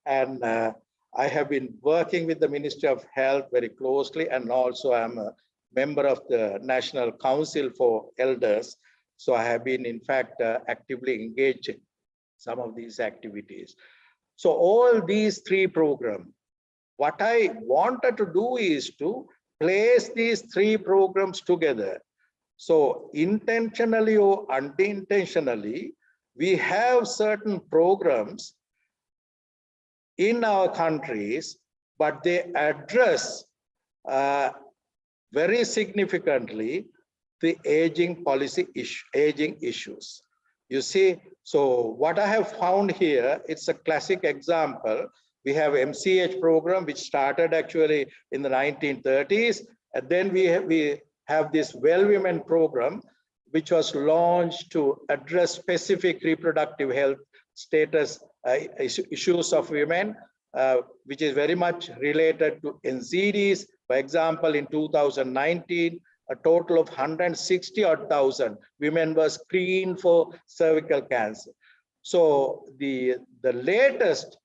and I have been working with the Ministry of Health very closely, and also I'm a member of the National Council for Elders. So I have been, in fact, actively engaged in some of these activities. So all these 3 programs, what I wanted to do is to place these 3 programs together. So intentionally or unintentionally, we have certain programs in our countries, but they address very significantly the aging policy issues. You see, so what I have found here, it's a classic example. We have MCH program, which started actually in the 1930s. And then we have this Well Women program, which was launched to address specific reproductive health status issues of women, which is very much related to NCDs. For example, in 2019, a total of 160,000 women were screened for cervical cancer. So the latest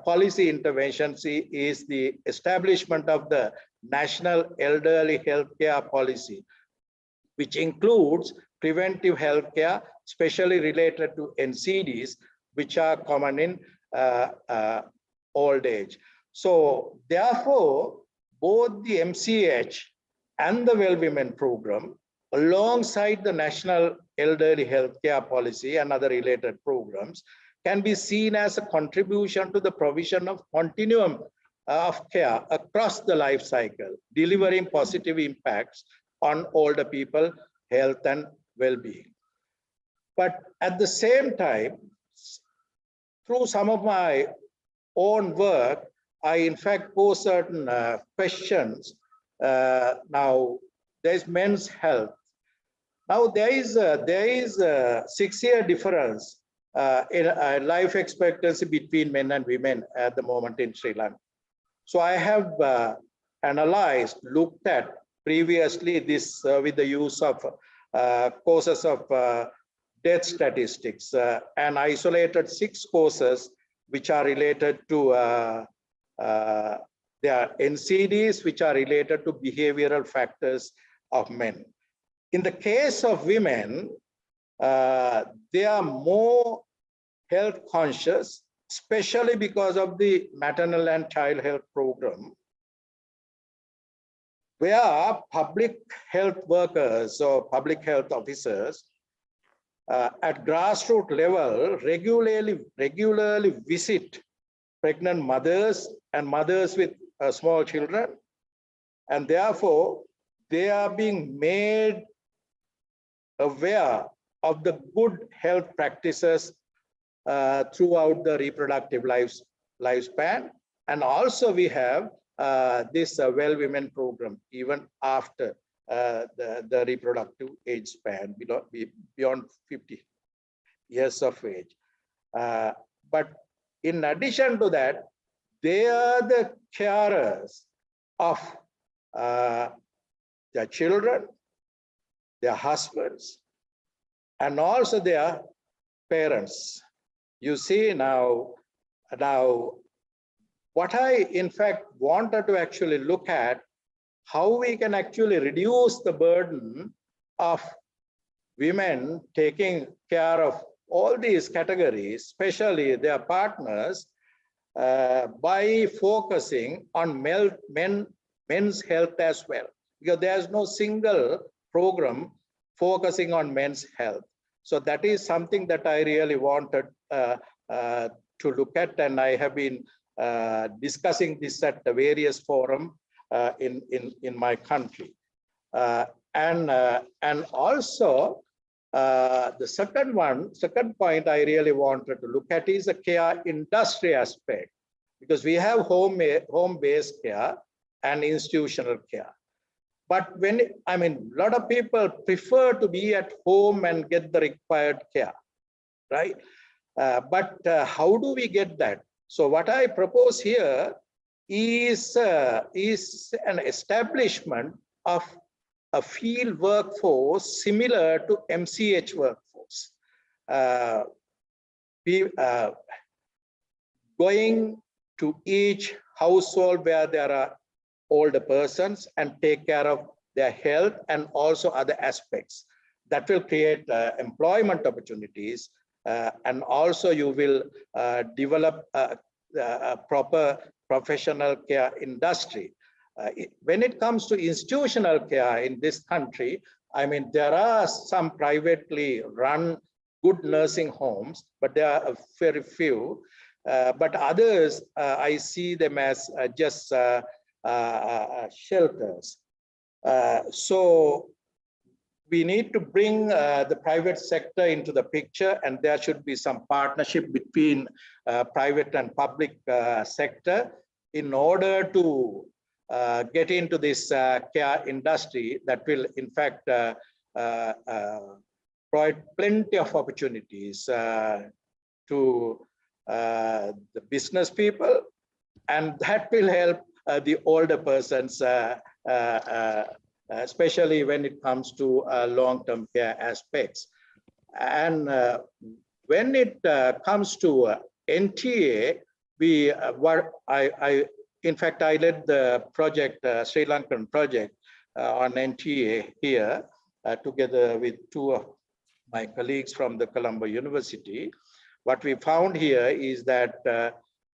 policy interventions is the establishment of the National Elderly Healthcare Policy, which includes preventive healthcare, especially related to NCDs, which are common in old age. So therefore, both the MCH and the Well Women Program, alongside the National Elderly Healthcare Policy and other related programs, can be seen as a contribution to the provision of continuum of care across the life cycle, delivering positive impacts on older people, health and well-being. But at the same time, through some of my own work, I in fact pose certain questions. Now, there's men's health. Now there is a 6-year difference in life expectancy between men and women at the moment in Sri Lanka. So I have looked at previously this with the use of causes of death statistics and isolated 6 causes which are related to their NCDs, which are related to behavioral factors of men. In the case of women, they are more health conscious, especially because of the maternal and child health program, where public health workers or public health officers at grassroots level regularly visit pregnant mothers and mothers with small children, and therefore they are being made aware of the good health practices throughout the reproductive lifespan. And also we have this Well Women Program even after the reproductive age span beyond 50 years of age. But in addition to that, they are the carers of their children, their husbands, and also their parents. You see now what I in fact wanted to actually look at, how we can actually reduce the burden of women taking care of all these categories, especially their partners, by focusing on men's health as well, because there's no single program focusing on men's health. So that is something that I really wanted to look at, and I have been discussing this at the various forums in my country. And also the second point I really wanted to look at is the care industry aspect, because we have home-based care and institutional care. But a lot of people prefer to be at home and get the required care, right? But how do we get that? So what I propose here is an establishment of a field workforce similar to MCH workforce. Going to each household where there are older persons and take care of their health and also other aspects that will create employment opportunities, and also you will develop a proper professional care industry. When it comes to institutional care in this country, there are some privately run good nursing homes, but there are very few. But others, I see them as just shelters. So we need to bring the private sector into the picture, and there should be some partnership between private and public sector in order to get into this care industry that will in fact provide plenty of opportunities to the business people, and that will help the older persons, especially when it comes to long-term care aspects. And when it comes to NTA, in fact, I led the project, Sri Lankan project on NTA here, together with two of my colleagues from the Colombo University. What we found here is that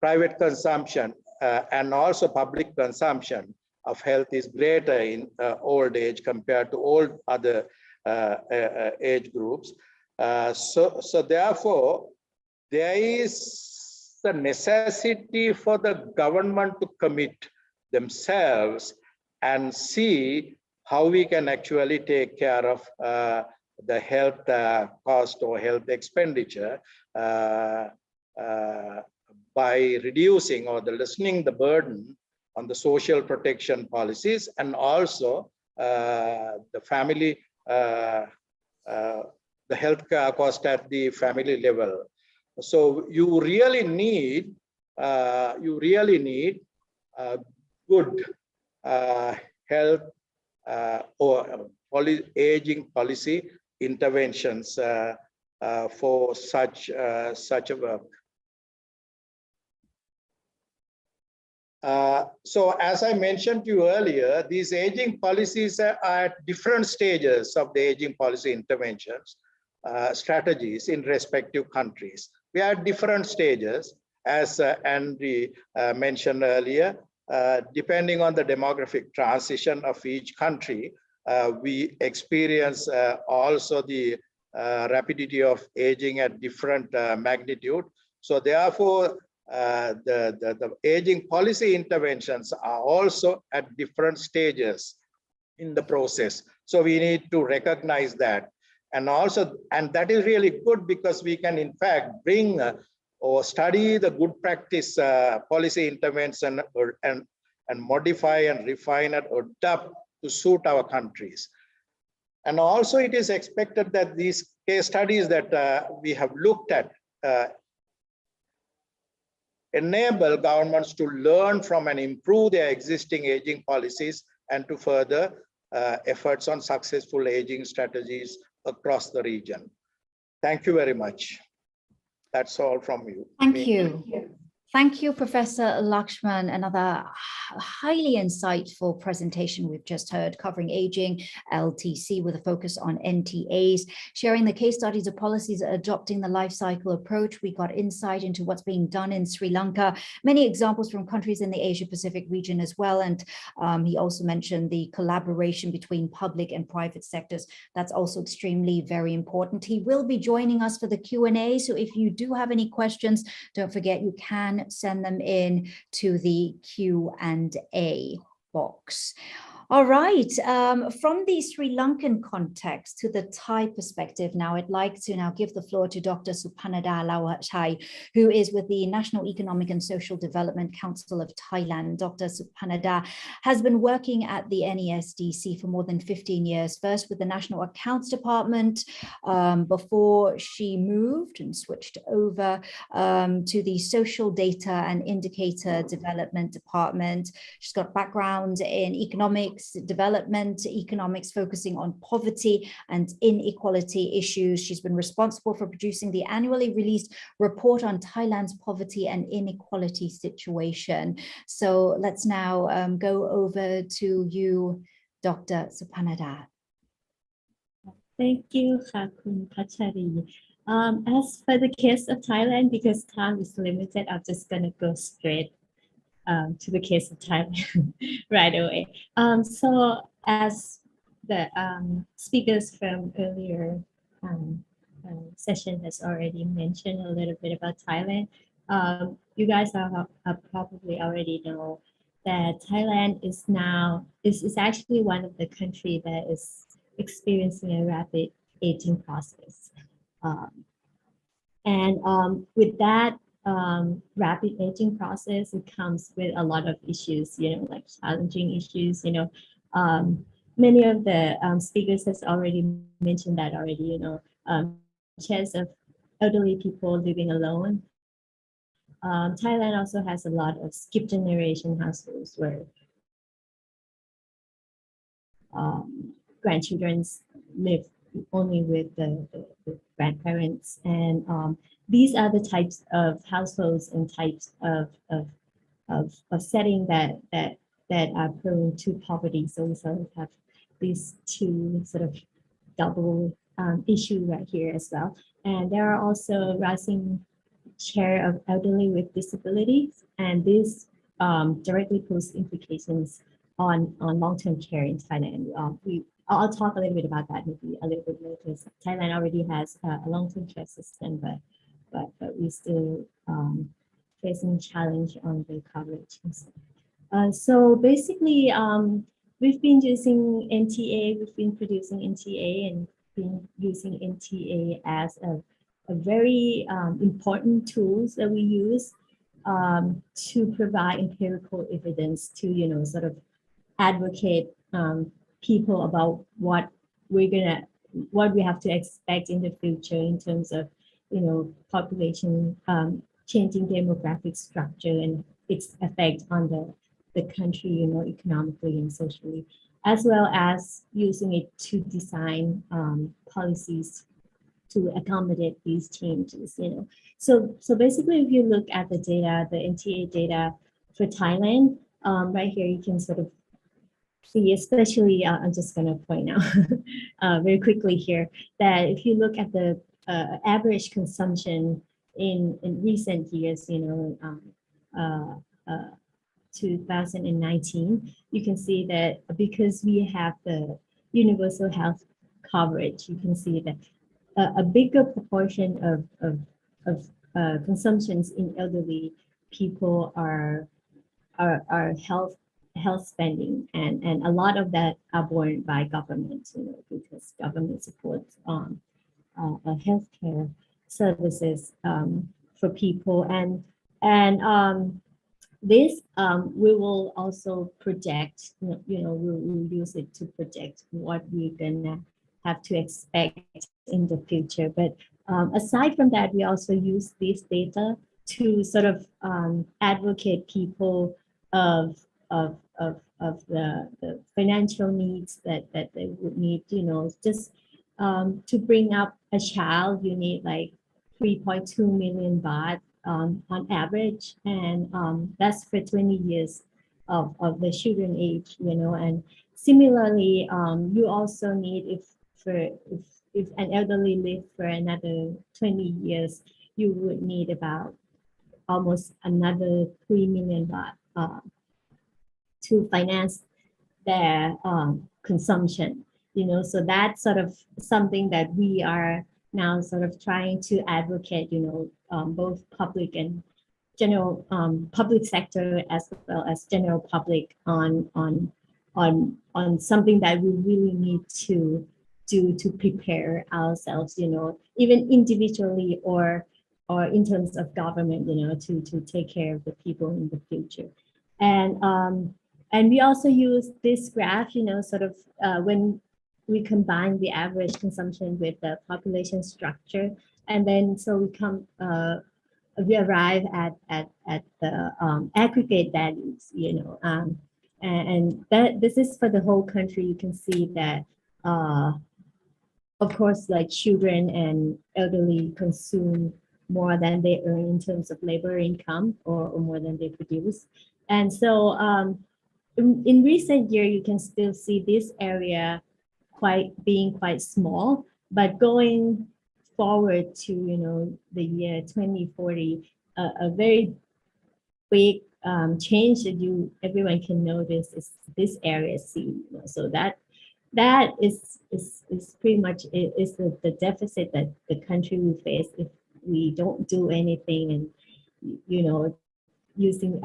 private consumption and also public consumption of health is greater in old age compared to all other age groups. So therefore, there is the necessity for the government to commit themselves and see how we can actually take care of the health cost or health expenditure by reducing or lessening the burden on the social protection policies and also the family, the healthcare cost at the family level. So you really need good health or aging policy interventions for such a work. So as I mentioned to you earlier, these aging policies are at different stages of the aging policy interventions strategies in respective countries. We are at different stages, as Andy mentioned earlier. Depending on the demographic transition of each country, we experience also the rapidity of aging at different magnitude. So therefore, the aging policy interventions are also at different stages in the process. So we need to recognize that. And that is really good because we can in fact bring or study the good practice policy intervention and modify and refine and adapt to suit our countries. And also it is expected that these case studies that we have looked at enable governments to learn from and improve their existing aging policies and to further efforts on successful aging strategies across the region. Thank you very much. That's all from you. Thank you. Thank you, Professor Lakshman. Another highly insightful presentation we've just heard covering aging, LTC with a focus on NTAs, sharing the case studies of policies adopting the life cycle approach. We got insight into what's being done in Sri Lanka, many examples from countries in the Asia Pacific region as well. And he also mentioned the collaboration between public and private sectors. That's also extremely very important. He will be joining us for the Q&A. So if you do have any questions, don't forget you can send them in to the Q&A box. All right, from the Sri Lankan context to the Thai perspective now, I'd like to now give the floor to Dr. Supanada Lawachai, who is with the National Economic and Social Development Council of Thailand. Dr. Supanada has been working at the NESDC for more than 15 years, first with the National Accounts Department before she moved and switched over to the Social Data and Indicator Development Department. She's got background in economics, development economics, focusing on poverty and inequality issues. She's been responsible for producing the annually released report on Thailand's poverty and inequality situation. So let's now go over to you, Dr. Supanada. Thank you, Khun Pachari. As for the case of Thailand, because time is limited, I'm just going to go straight to the case of Thailand right away. So as the speakers from earlier session has already mentioned a little bit about Thailand, you guys are probably already know that Thailand is actually one of the countries that is experiencing a rapid aging process. With that rapid aging process, it comes with a lot of issues, like challenging issues. Many of the speakers has already mentioned that already, chance of elderly people living alone. Thailand also has a lot of skip generation households where grandchildren live only with the grandparents, and these are the types of households and types of setting that are prone to poverty. So we sort of have these two sort of double issue right here as well. And there are also rising share of elderly with disabilities, and this directly poses implications on long-term care in Thailand. I'll talk a little bit about that maybe a little bit later. Thailand already has a long-term care system, but we still facing challenge on the coverage. So basically, we've been using NTA, we've been producing NTA and been using NTA as a very important tools that we use to provide empirical evidence to, you know, sort of advocate people about what we have to expect in the future in terms of, you know, population changing demographic structure and its effect on the country, you know, economically and socially, as well as using it to design policies to accommodate these changes, you know. So basically, if you look at the data, the NTA data for Thailand, right here, you can sort of see, especially, I'm just going to point out very quickly here, that if you look at the average consumption in recent years, you know, 2019, you can see that because we have the universal health coverage, you can see that a bigger proportion of consumptions in elderly people are health spending, and a lot of that are borne by government, you know, because government supports healthcare services for people, and this we will also project, you know, we'll use it to project what we're gonna have to expect in the future. But aside from that, we also use this data to sort of advocate people of the financial needs that they would need, you know, just to bring up a child, you need like 3.2 million baht on average, and that's for 20 years of the children age, you know. And similarly, you also need, if an elderly live for another 20 years, you would need about almost another 3 million baht to finance their consumption, you know. So that's sort of something that we are now sort of trying to advocate, you know, both public and general public sector as well as general public on something that we really need to do to prepare ourselves, you know, even individually or in terms of government, you know, to take care of the people in the future. And we also use this graph, you know, sort of when we combine the average consumption with the population structure, and then so we arrive at the aggregate values, you know, and that this is for the whole country. You can see that of course, like children and elderly consume more than they earn in terms of labor income, or more than they produce. And so in recent year, you can still see this area being quite small, but going forward to, you know, the year 2040, a very big change that everyone can notice is this area C, you know. So that is pretty much is the deficit that the country will face if we don't do anything, and, you know, using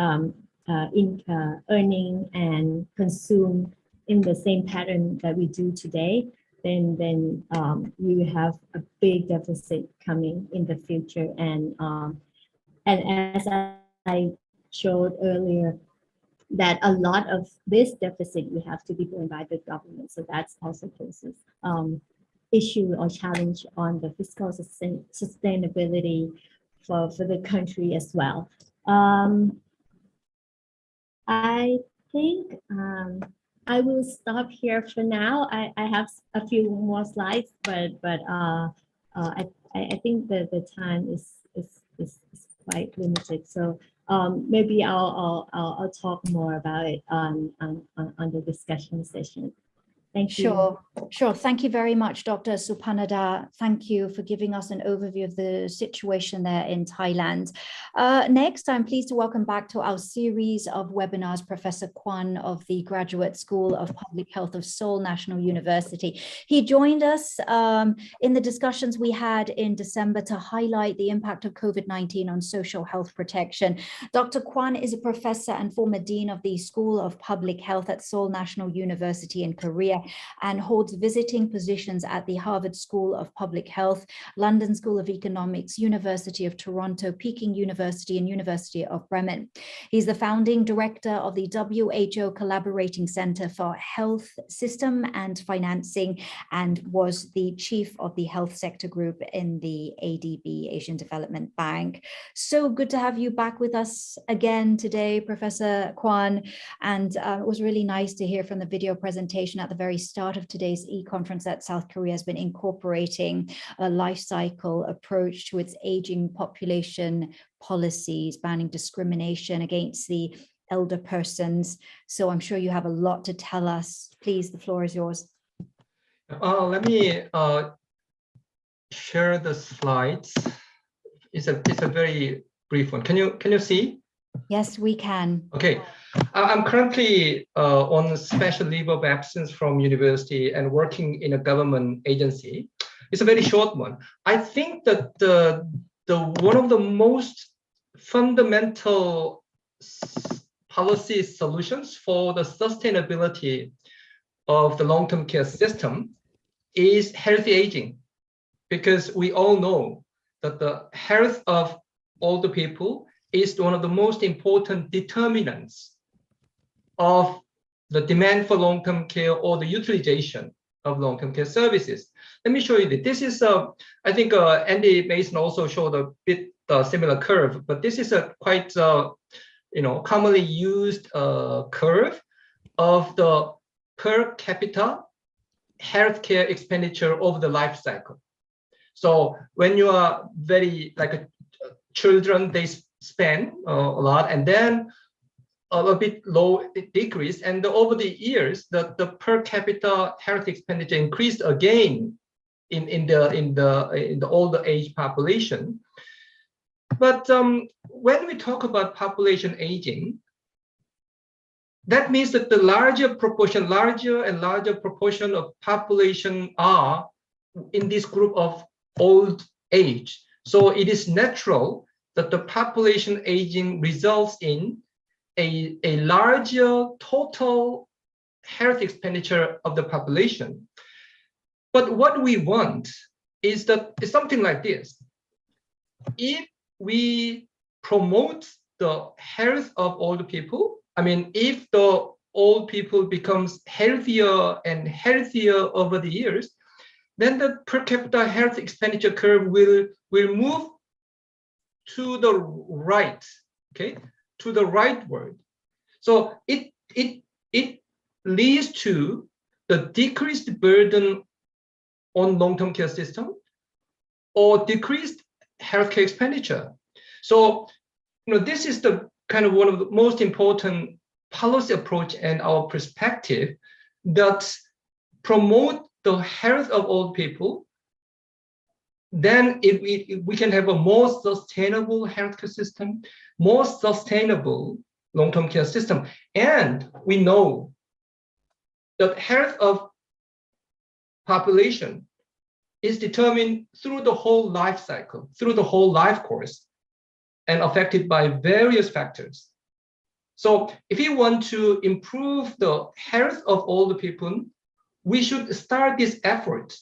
earning and consume in the same pattern that we do today, then we will have a big deficit coming in the future. And as I showed earlier, that a lot of this deficit will have to be borne by the government. So that's also poses issue or challenge on the fiscal sustainability for the country as well. I think I will stop here for now. I have a few more slides, but I think that the time is is quite limited. So maybe I'll talk more about it on the discussion session. Thank you. Sure. Thank you very much, Dr. Supanada. Thank you for giving us an overview of the situation there in Thailand. Next, I'm pleased to welcome back to our series of webinars Professor Kwan of the Graduate School of Public Health of Seoul National University. He joined us in the discussions we had in December to highlight the impact of COVID-19 on social health protection. Dr. Kwan is a professor and former dean of the School of Public Health at Seoul National University in Korea, and holds visiting positions at the Harvard School of Public Health, London School of Economics, University of Toronto, Peking University, and University of Bremen. He's the founding director of the WHO Collaborating Center for Health System and Financing, and was the chief of the health sector group in the ADB, Asian Development Bank. So good to have you back with us again today, Professor Kwan. And it was really nice to hear from the video presentation at the very start of today's e-conference that South Korea has been incorporating a life cycle approach to its aging population policies, banning discrimination against the elder persons. So I'm sure you have a lot to tell us. Please, the floor is yours. Let me share the slides. It's a very brief one. Can you see? Yes, we can. Okay. I'm currently on special leave of absence from university and working in a government agency. It's a very short one. I think that the one of the most fundamental policy solutions for the sustainability of the long-term care system is healthy aging, because we all know that the health of older people is one of the most important determinants of the demand for long-term care or the utilization of long-term care services. Let me show you this. This is, I think Andy Mason also showed a bit similar curve, but this is a quite, commonly used curve of the per capita healthcare expenditure over the life cycle. So when you are very children, they spend a lot, and then a bit low decrease, and over the years the per capita health expenditure increased again in the older age population. But when we talk about population aging, that means that the larger and larger proportion of population are in this group of old age. So it is natural that the population aging results in a larger total health expenditure of the population. But what we want is that it's something like this. If we promote the health of older people, I mean, if the old people becomes healthier and healthier over the years, then the per capita health expenditure curve will move to the right, okay, to the rightward. So it leads to the decreased burden on long-term care system or decreased healthcare expenditure. So, this is the kind of one of the most important policy approach and our perspective that promote the health of old people. Then if we can have a more sustainable healthcare system, more sustainable long-term care system. And we know that health of population is determined through the whole life cycle, through the whole life course, and affected by various factors. So if you want to improve the health of older people, we should start this effort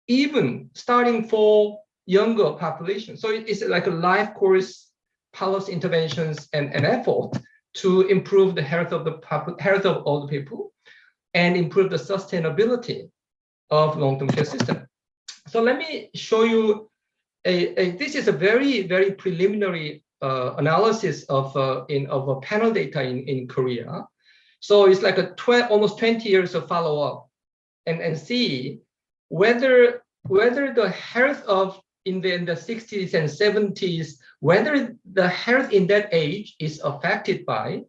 even starting for younger population. So it's like a life course policy interventions and effort to improve the health of older people and improve the sustainability of long-term care system. So let me show you this is a very, very preliminary analysis of panel data in Korea. So it's like almost 20 years of follow-up and see whether the health of in the 60s and 70s, whether the health in that age is affected by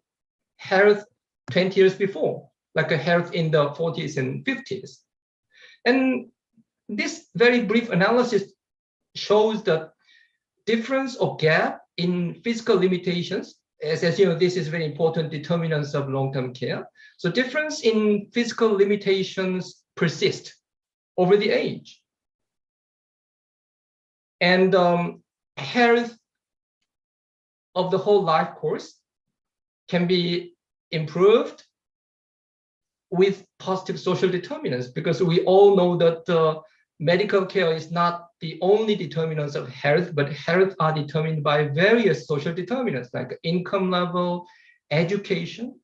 health 20 years before, like a health in the 40s and 50s. And this very brief analysis shows the difference or gap in physical limitations. As you know, this is very important determinants of long-term care. So difference in physical limitations persist over the age. And health of the whole life course can be improved with positive social determinants, because we all know that medical care is not the only determinants of health, but health are determined by various social determinants like income level, education.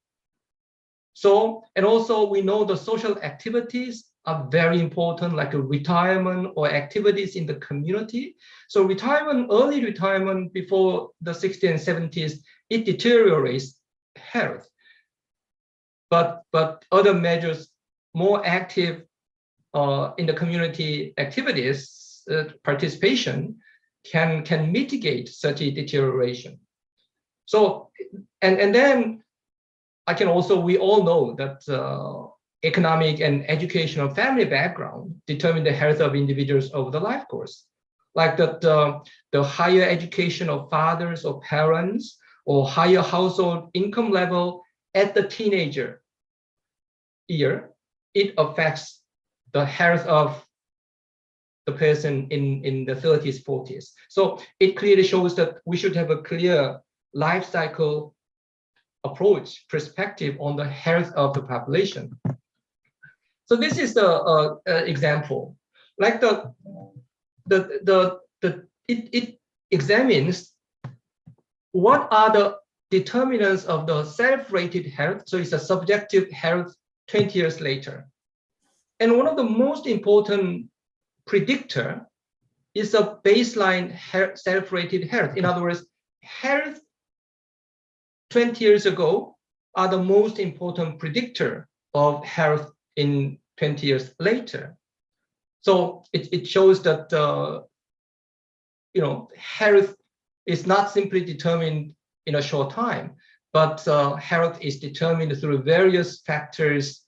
So, and also we know the social activities are very important, like a retirement or activities in the community. So retirement, early retirement before the 60s and 70s, it deteriorates health. But other measures, more active in the community activities, participation can mitigate such a deterioration. So, and then I can also, we all know that economic and educational family background determine the health of individuals over the life course. Like that the higher education of fathers or parents or higher household income level at the teenager year, it affects the health of the person in the 30s, 40s. So it clearly shows that we should have a clear life cycle approach, perspective on the health of the population. So this is the example. Like it examines what are the determinants of the self-rated health. So it's a subjective health 20 years later. And one of the most important predictor is a baseline self-rated health. In other words, health 20 years ago are the most important predictor of health in 20 years later. So it shows that health is not simply determined in a short time, but health is determined through various factors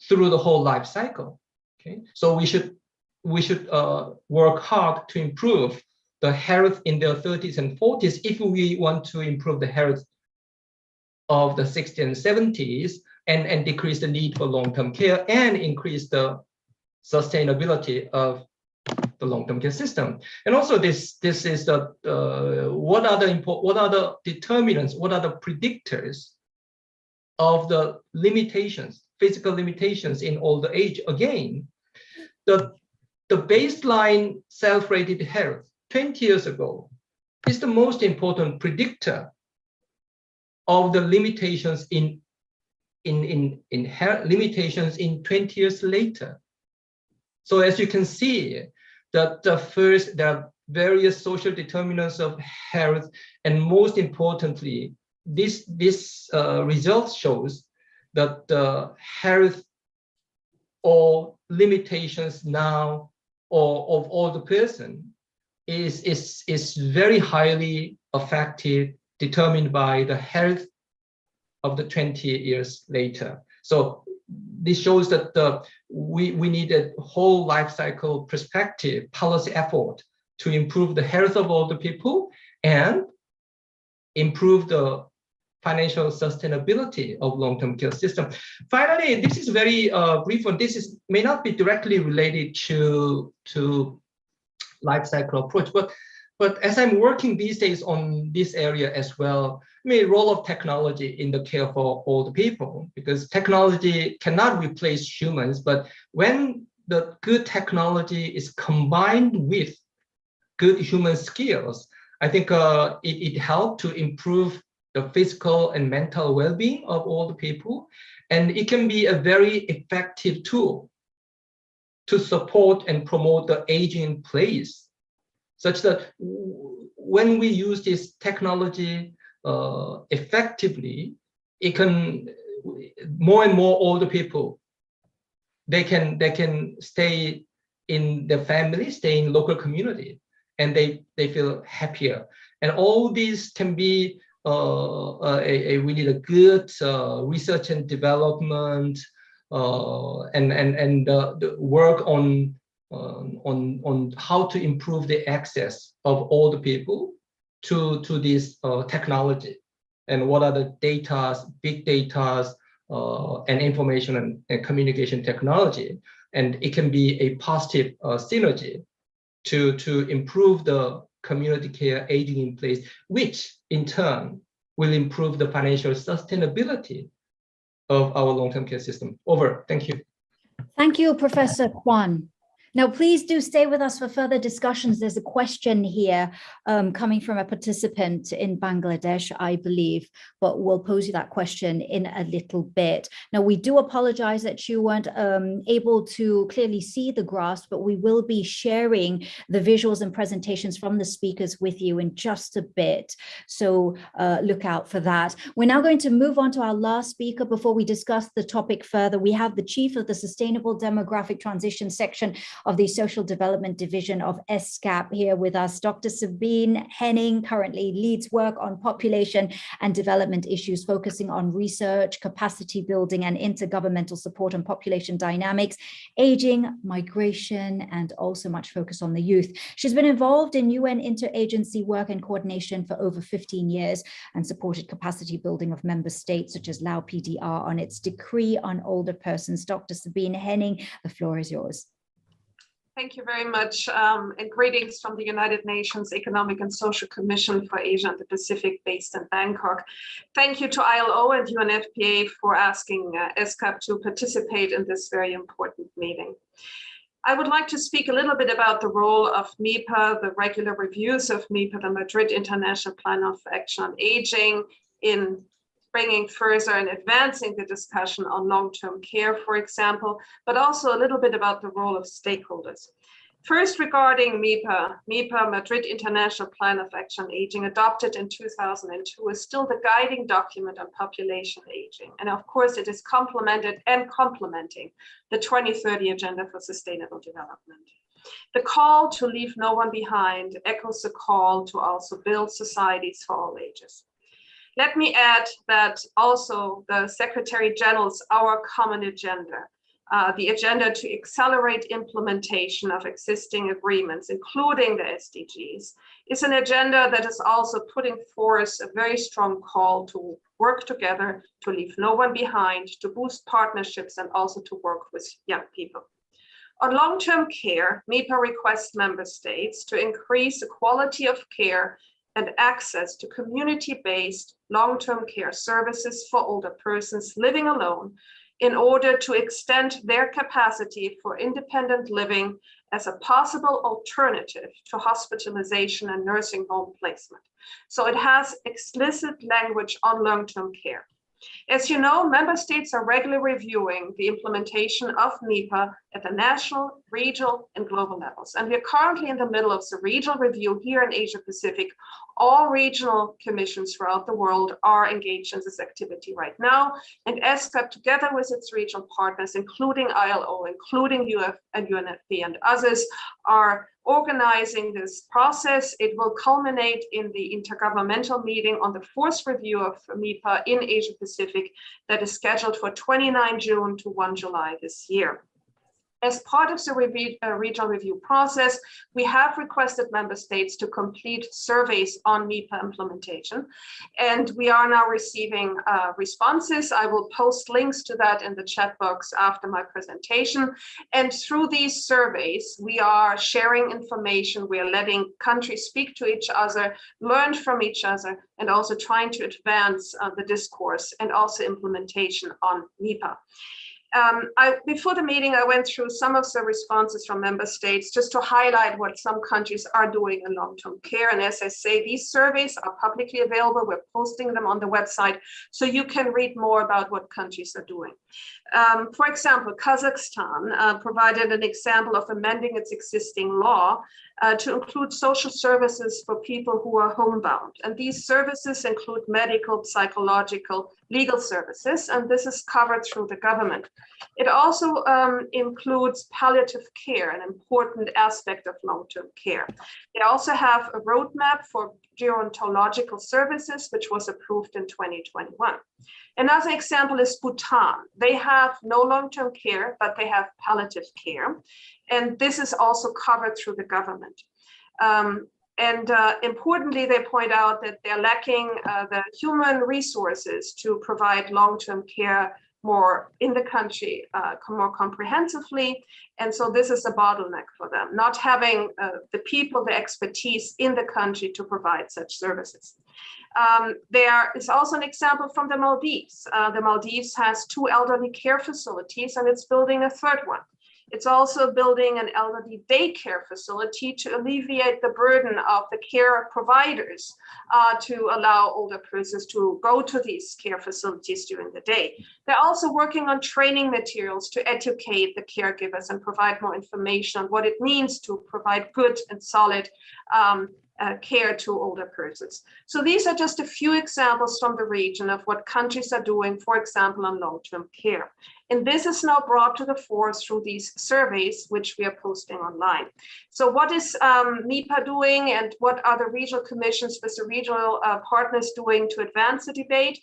through the whole life cycle. Okay, so we should work hard to improve the health in the 30s and 40s if we want to improve the health of the 60s and 70s and decrease the need for long-term care and increase the sustainability of the long-term care system. And also this is the what are the determinants, what are the predictors of the limitations, physical limitations in older age. Again, the baseline self-rated health 20 years ago is the most important predictor of the limitations in limitations in 20 years later. So as you can see, that there are various social determinants of health, and most importantly, this result shows that the health or limitations now or of all the person is very highly affected, determined by the health of the 20 years later. So this shows that we need a whole life cycle perspective, policy effort to improve the health of all the people and improve the financial sustainability of long-term care system. Finally, this is very brief one. This may not be directly related to life cycle approach, but as I'm working these days on this area as well, role of technology in the care for older people, because technology cannot replace humans, but when the good technology is combined with good human skills, I think it helps to improve the physical and mental well-being of older people, and it can be a very effective tool to support and promote the aging in place, such that when we use this technology effectively, it can more and more older people, they can stay in their family, stay in local community. and they feel happier. And all these can be we need a good research and development and the work on how to improve the access of all the people to this technology, and what are the data, big data, and information and communication technology. And it can be a positive synergy to improve the community care aging in place, which in turn will improve the financial sustainability of our long-term care system. Over. Thank you. Thank you, Professor Kwan. Now, please do stay with us for further discussions. There's a question here coming from a participant in Bangladesh, I believe, but we'll pose you that question in a little bit. Now, we do apologize that you weren't able to clearly see the graphs, but we will be sharing the visuals and presentations from the speakers with you in just a bit. So look out for that. We're now going to move on to our last speaker before we discuss the topic further. We have the Chief of the Sustainable Demographic Transition section of the Social Development Division of ESCAP here with us. Dr. Sabine Henning currently leads work on population and development issues, focusing on research, capacity building, and intergovernmental support on population dynamics, aging, migration, and also much focus on the youth. She's been involved in UN interagency work and coordination for over 15 years and supported capacity building of member states such as Lao PDR on its decree on older persons. Dr. Sabine Henning, the floor is yours. Thank you very much, and greetings from the United Nations Economic and Social Commission for Asia and the Pacific based in Bangkok. Thank you to ILO and UNFPA for asking ESCAP to participate in this very important meeting. I would like to speak a little bit about the role of MIPA, the regular reviews of MIPA, the Madrid International Plan of Action on Aging, in bringing further and advancing the discussion on long-term care, for example, but also a little bit about the role of stakeholders. First, regarding MIPA, Madrid International Plan of Action on Aging, adopted in 2002, is still the guiding document on population aging. And of course, it is complemented and complementing the 2030 Agenda for Sustainable Development. The call to leave no one behind echoes the call to also build societies for all ages. Let me add that also the Secretary General's Our Common Agenda, the agenda to accelerate implementation of existing agreements, including the SDGs, is an agenda that is also putting forth a very strong call to work together, to leave no one behind, to boost partnerships, and also to work with young people. On long-term care, MIPA requests member states to increase the quality of care and access to community-based long-term care services for older persons living alone in order to extend their capacity for independent living as a possible alternative to hospitalization and nursing home placement. So it has explicit language on long-term care. As you know, member states are regularly reviewing the implementation of MIPA at the national, regional, and global levels. And we are currently in the middle of the regional review here in Asia Pacific. All regional commissions throughout the world are engaged in this activity right now. And ESCAP, together with its regional partners, including ILO, including UF and UNFP and others, are organizing this process. It will culminate in the intergovernmental meeting on the 4th review of MIPA in Asia Pacific that is scheduled for 29 June to 1 July this year. As part of the regional review process, we have requested member states to complete surveys on MIPA implementation, and we are now receiving responses. I will post links to that in the chat box after my presentation. And through these surveys, we are sharing information. We are letting countries speak to each other, learn from each other, and also trying to advance the discourse and also implementation on MIPA. Before the meeting, I went through some of the responses from member states just to highlight what some countries are doing in long-term care. And as I say, these surveys are publicly available. We're posting them on the website, so you can read more about what countries are doing. For example, Kazakhstan provided an example of amending its existing law to include social services for people who are homebound. And these services include medical, psychological, legal services, and this is covered through the government. It also includes palliative care, an important aspect of long-term care. They also have a roadmap for gerontological services, which was approved in 2021. Another example is Bhutan. They have no long-term care, but they have palliative care. And this is also covered through the government. Importantly, they point out that they're lacking the human resources to provide long-term care more in the country, more comprehensively. And so this is a bottleneck for them, not having the people, the expertise in the country to provide such services. There is also an example from the Maldives. The Maldives has 2 elderly care facilities, and it's building a 3rd one. It's also building an elderly daycare facility to alleviate the burden of the care providers to allow older persons to go to these care facilities during the day. They're also working on training materials to educate the caregivers and provide more information on what it means to provide good and solid care to older persons. So these are just a few examples from the region of what countries are doing, for example, on long-term care. And this is now brought to the fore through these surveys, which we are posting online. So what is MIPA doing, and what are the regional commissions with the regional partners doing to advance the debate?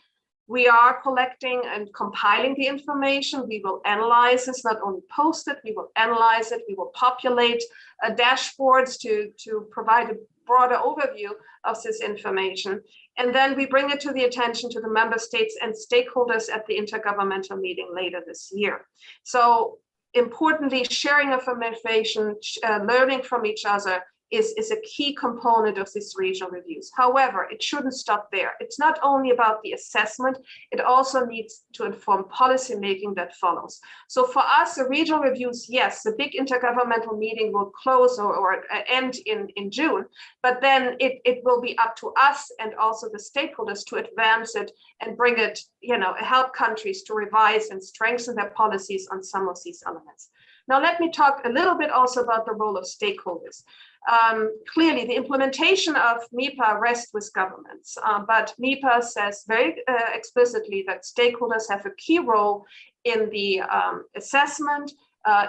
We are collecting and compiling the information. We will analyze this, not only post it, we will analyze it. We will populate dashboards to provide a broader overview of this information. And then we bring it to the attention to the member states and stakeholders at the intergovernmental meeting later this year. So importantly, sharing of information, learning from each other is a key component of these regional reviews. However, it shouldn't stop there. It's not only about the assessment, it also needs to inform policy making that follows. So for us, the regional reviews, yes, the big intergovernmental meeting will close or end in June, but then it will be up to us and also the stakeholders to advance it and bring it, help countries to revise and strengthen their policies on some of these elements. Now, let me talk a little bit also about the role of stakeholders. Clearly, the implementation of MIPA rests with governments, but MIPA says very explicitly that stakeholders have a key role in the assessment,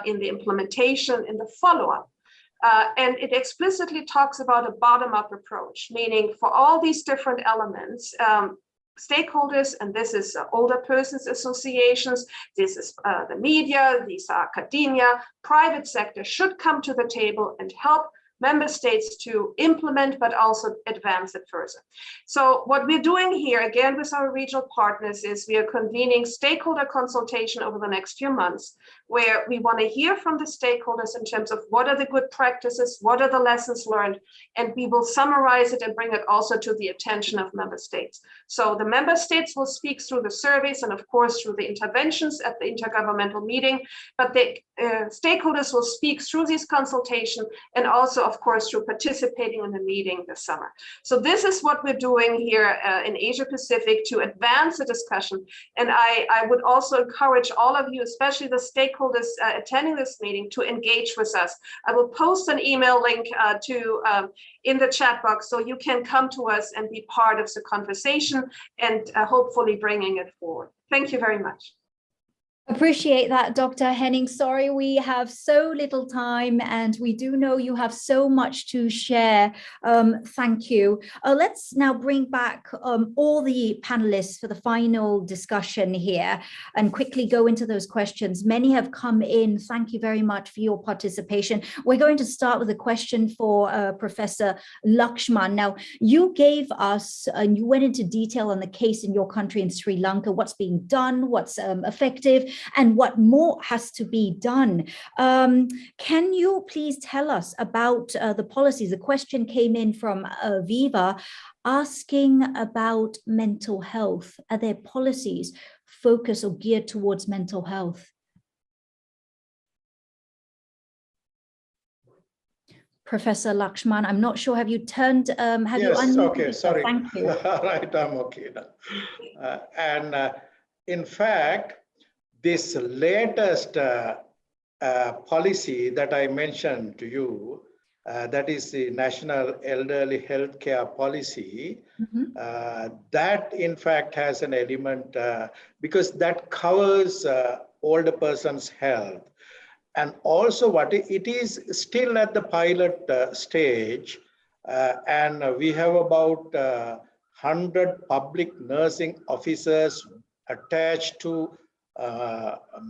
in the implementation, in the follow-up. And it explicitly talks about a bottom-up approach, meaning for all these different elements, stakeholders, and this is older persons associations, this is the media, these are academia, private sector should come to the table and help member states to implement, but also advance it further. So what we're doing here, again, with our regional partners, is we are convening stakeholder consultation over the next few months, where we want to hear from the stakeholders in terms of what are the good practices, what are the lessons learned, and we will summarize it and bring it also to the attention of member states. So the member states will speak through the surveys and of course through the interventions at the intergovernmental meeting, but the stakeholders will speak through these consultation and also of course through participating in the meeting this summer. So this is what we're doing here in Asia Pacific to advance the discussion. And I would also encourage all of you, especially the stakeholders attending this meeting, to engage with us. I will post an email link in the chat box so you can come to us and be part of the conversation and hopefully bringing it forward. Thank you very much. Appreciate that, Dr. Henning. Sorry, we have so little time and we do know you have so much to share. Thank you. Let's now bring back all the panelists for the final discussion here and quickly go into those questions. Many have come in. Thank you very much for your participation. We're going to start with a question for Professor Lakshman. Now, you gave us, and you went into detail on the case in your country in Sri Lanka, what's being done, what's effective, and what more has to be done. Can you please tell us about the policies? The question came in from Viva asking about mental health. Are there policies focused or geared towards mental health? Professor Lakshman, I'm not sure, have you turned, have you unmuted? Okay, sorry. Thank you. All right, I'm okay now. In fact, this latest policy that I mentioned to you, that is the National Elderly Health Care Policy, that in fact has an element, because that covers older person's health. And also what it is still at the pilot stage, and we have about 100 public nursing officers attached to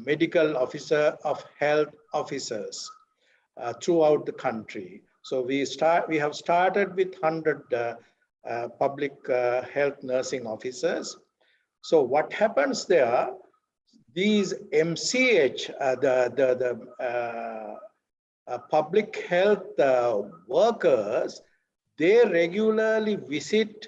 medical officer of health officers throughout the country. So we have started with 100 public health nursing officers. So what happens there? These MCH, public health workers, they regularly visit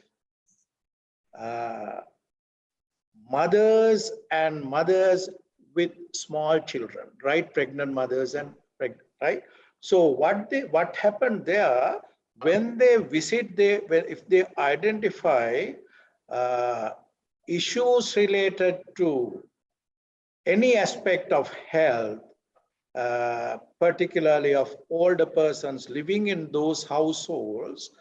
mothers with small children, right? Pregnant mothers and pregnant, right? So what happened there, when they visit, if they identify issues related to any aspect of health, particularly of older persons living in those households,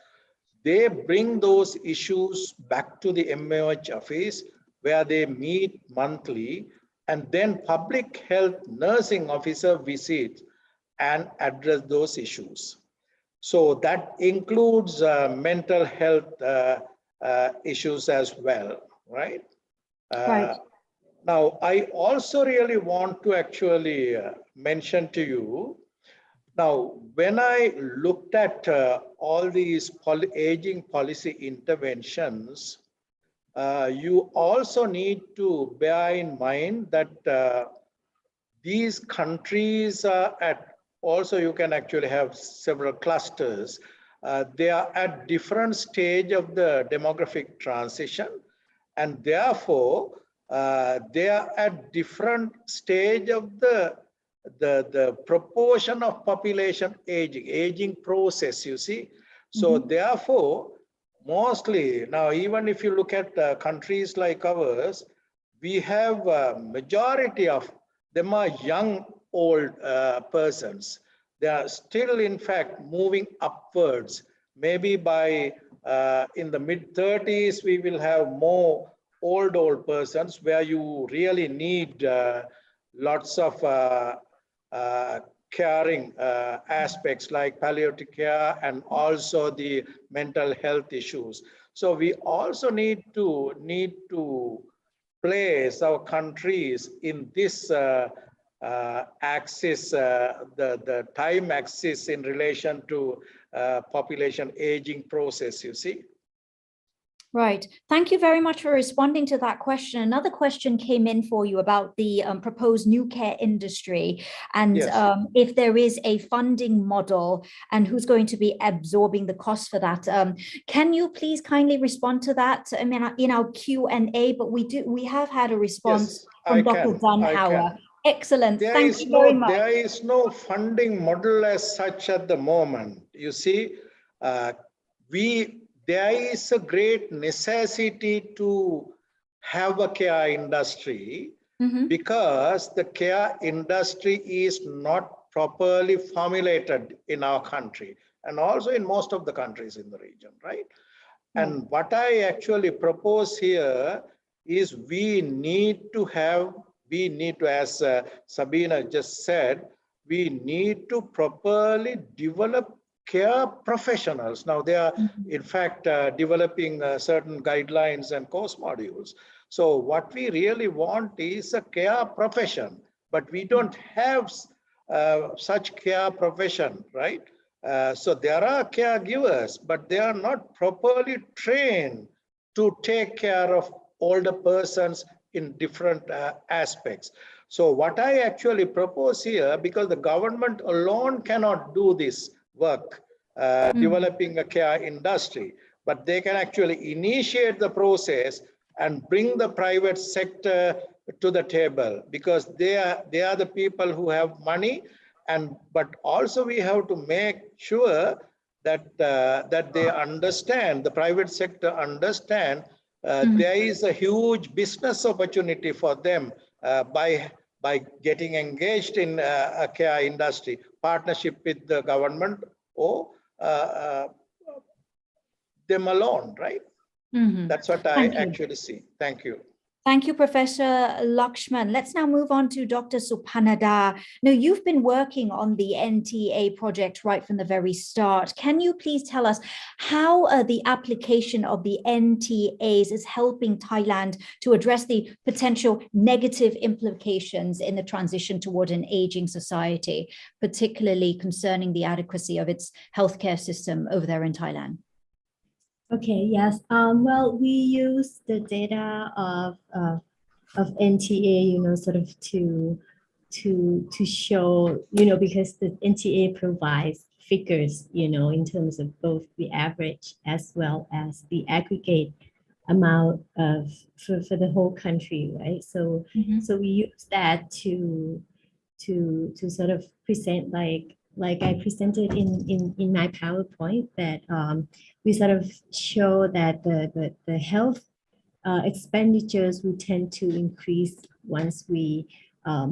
they bring those issues back to the MOH office, where they meet monthly, and then public health nursing officer visits and address those issues. So that includes mental health issues as well, right? Right. Now, I also really want to actually mention to you, now, when I looked at all these aging policy interventions, you also need to bear in mind that these countries are also you can actually have several clusters. They are at different stage of the demographic transition, and therefore they are at different stage of the proportion of population aging process, you see. So therefore, mostly now, even if you look at countries like ours, we have majority of them are young old persons. They are still in fact moving upwards. Maybe by in the mid 30s we will have more old persons, where you really need lots of caring aspects like palliative care and also the mental health issues. So we also need to place our countries in this axis, the time axis in relation to population aging process, you see. Right. Thank you very much for responding to that question. Another question came in for you about the proposed new care industry, and yes, if there is a funding model and who's going to be absorbing the cost for that. Can you please kindly respond to that? I mean, in our Q&A, but we have had a response from Dr. Dunhauer. Excellent. Thank you very much. There is no funding model as such at the moment. You see, there is a great necessity to have a care industry because the care industry is not properly formulated in our country and also in most of the countries in the region, right? And what I actually propose here is we need to, as Sabina just said, we need to properly develop care professionals. Now they are in fact developing certain guidelines and course modules. So what we really want is a care profession, but we don't have such care profession, right? So there are caregivers, but they are not properly trained to take care of older persons in different aspects. So what I actually propose here, because the government alone cannot do this work, developing a care industry, but they can actually initiate the process and bring the private sector to the table, because they are the people who have money, but also we have to make sure that that they understand, the private sector understand there is a huge business opportunity for them by by getting engaged in a care industry, partnership with the government or them alone, right? That's what I actually see. Thank you. Thank you, Professor Lakshman. Let's now move on to Dr. Supanada. Now, you've been working on the NTA project right from the very start. Can you please tell us how the application of the NTAs is helping Thailand to address the potential negative implications in the transition toward an aging society, particularly concerning the adequacy of its healthcare system over there in Thailand? Okay, yes. Well, we use the data of NTA, sort of to show, because the NTA provides figures, in terms of both the average as well as the aggregate amount of for the whole country, right? So so we use that to sort of present like I presented in my PowerPoint, that we sort of show that the health expenditures will tend to increase once we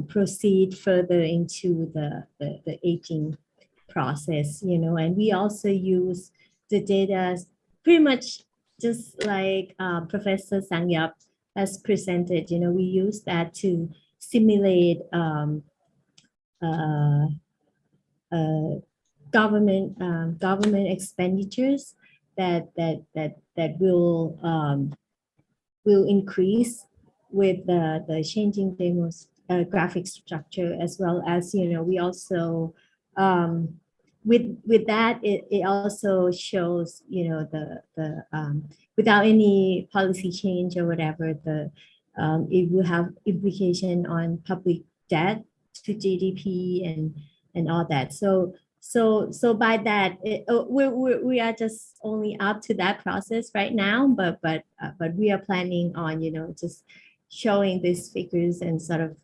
proceed further into the aging process, and we also use the data pretty much just like Professor Sangyap has presented. We use that to simulate government expenditures that will increase with the changing demographic structure, as well as we also with that it also shows the without any policy change or whatever, it will have implication on public debt to GDP and all that. So by that, we are just only up to that process right now, but we are planning on just showing these figures and sort of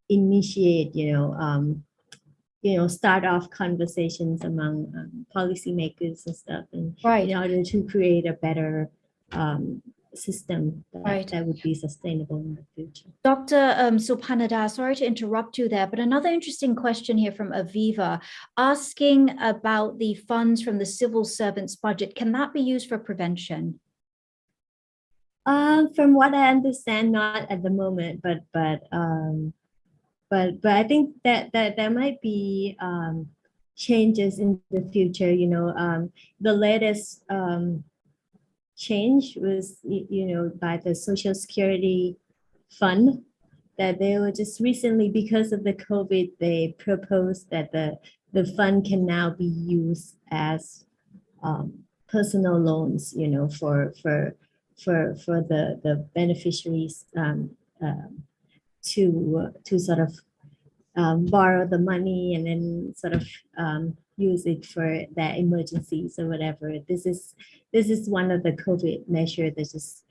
initiate start off conversations among policymakers and stuff, and in order to create a better system that would be sustainable in the future. Dr. Supanada, sorry to interrupt you there, but another interesting question here from Aviva, asking about the funds from the civil servants budget. Can that be used for prevention? From what I understand, not at the moment, but I think that there might be changes in the future. The latest change was, by the Social Security Fund, that they were just recently, because of the COVID, they proposed that the fund can now be used as personal loans, for the beneficiaries to sort of borrow the money and then sort of use it for their emergencies or whatever. This is one of the COVID measures that just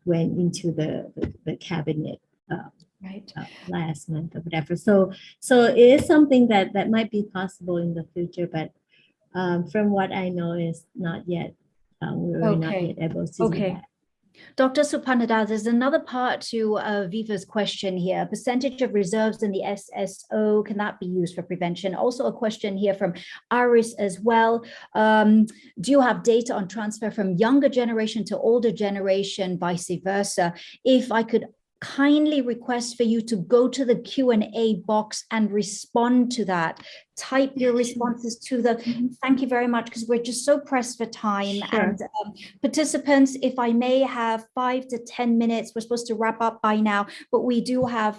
went into the cabinet last month or whatever. So it is something that might be possible in the future, but from what I know is not yet. We're not yet able to do that. Dr. Supanada, there's another part to Viva's question here. Percentage of reserves in the SSO, can that be used for prevention? Also a question here from Iris as well. Do you have data on transfer from younger generation to older generation, vice versa? If I could kindly request for you to go to the Q&A box and respond to that. Type your responses to the, thank you very much, because we're just so pressed for time. Sure. And participants, if I may have 5 to 10 minutes, we're supposed to wrap up by now, but we do have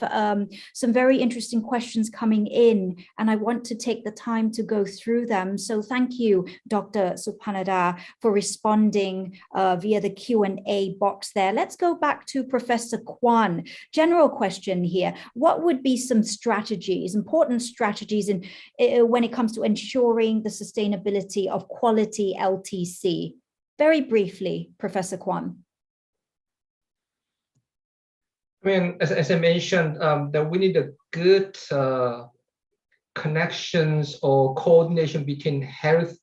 some very interesting questions coming in, and I want to take the time to go through them. So thank you, Dr. Supanada, for responding via the Q&A box there. Let's go back to Professor Kwan. General question here. What would be some strategies, important strategies when it comes to ensuring the sustainability of quality LTC? Very briefly, Professor Kwan. I mean, as I mentioned, that we need a good connections or coordination between health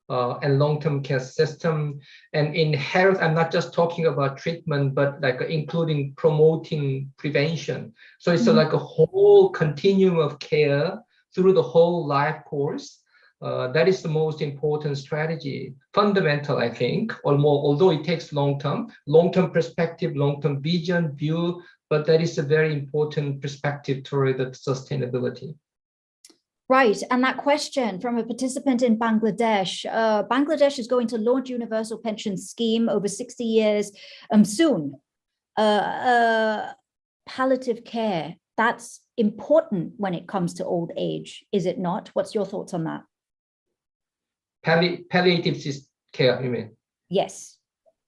and long-term care system. And in health, I'm not just talking about treatment, but like including promoting prevention. So it's like a whole continuum of care through the whole life course. That is the most important strategy, fundamental, I think, or more, although it takes long-term perspective, long-term vision, view, but that is a very important perspective toward the sustainability. Right, and that question from a participant in Bangladesh. Bangladesh is going to launch universal pension scheme over 60 years soon. Palliative care, that's important when it comes to old age, is it not? What's your thoughts on that? Palliative care, you mean? Yes.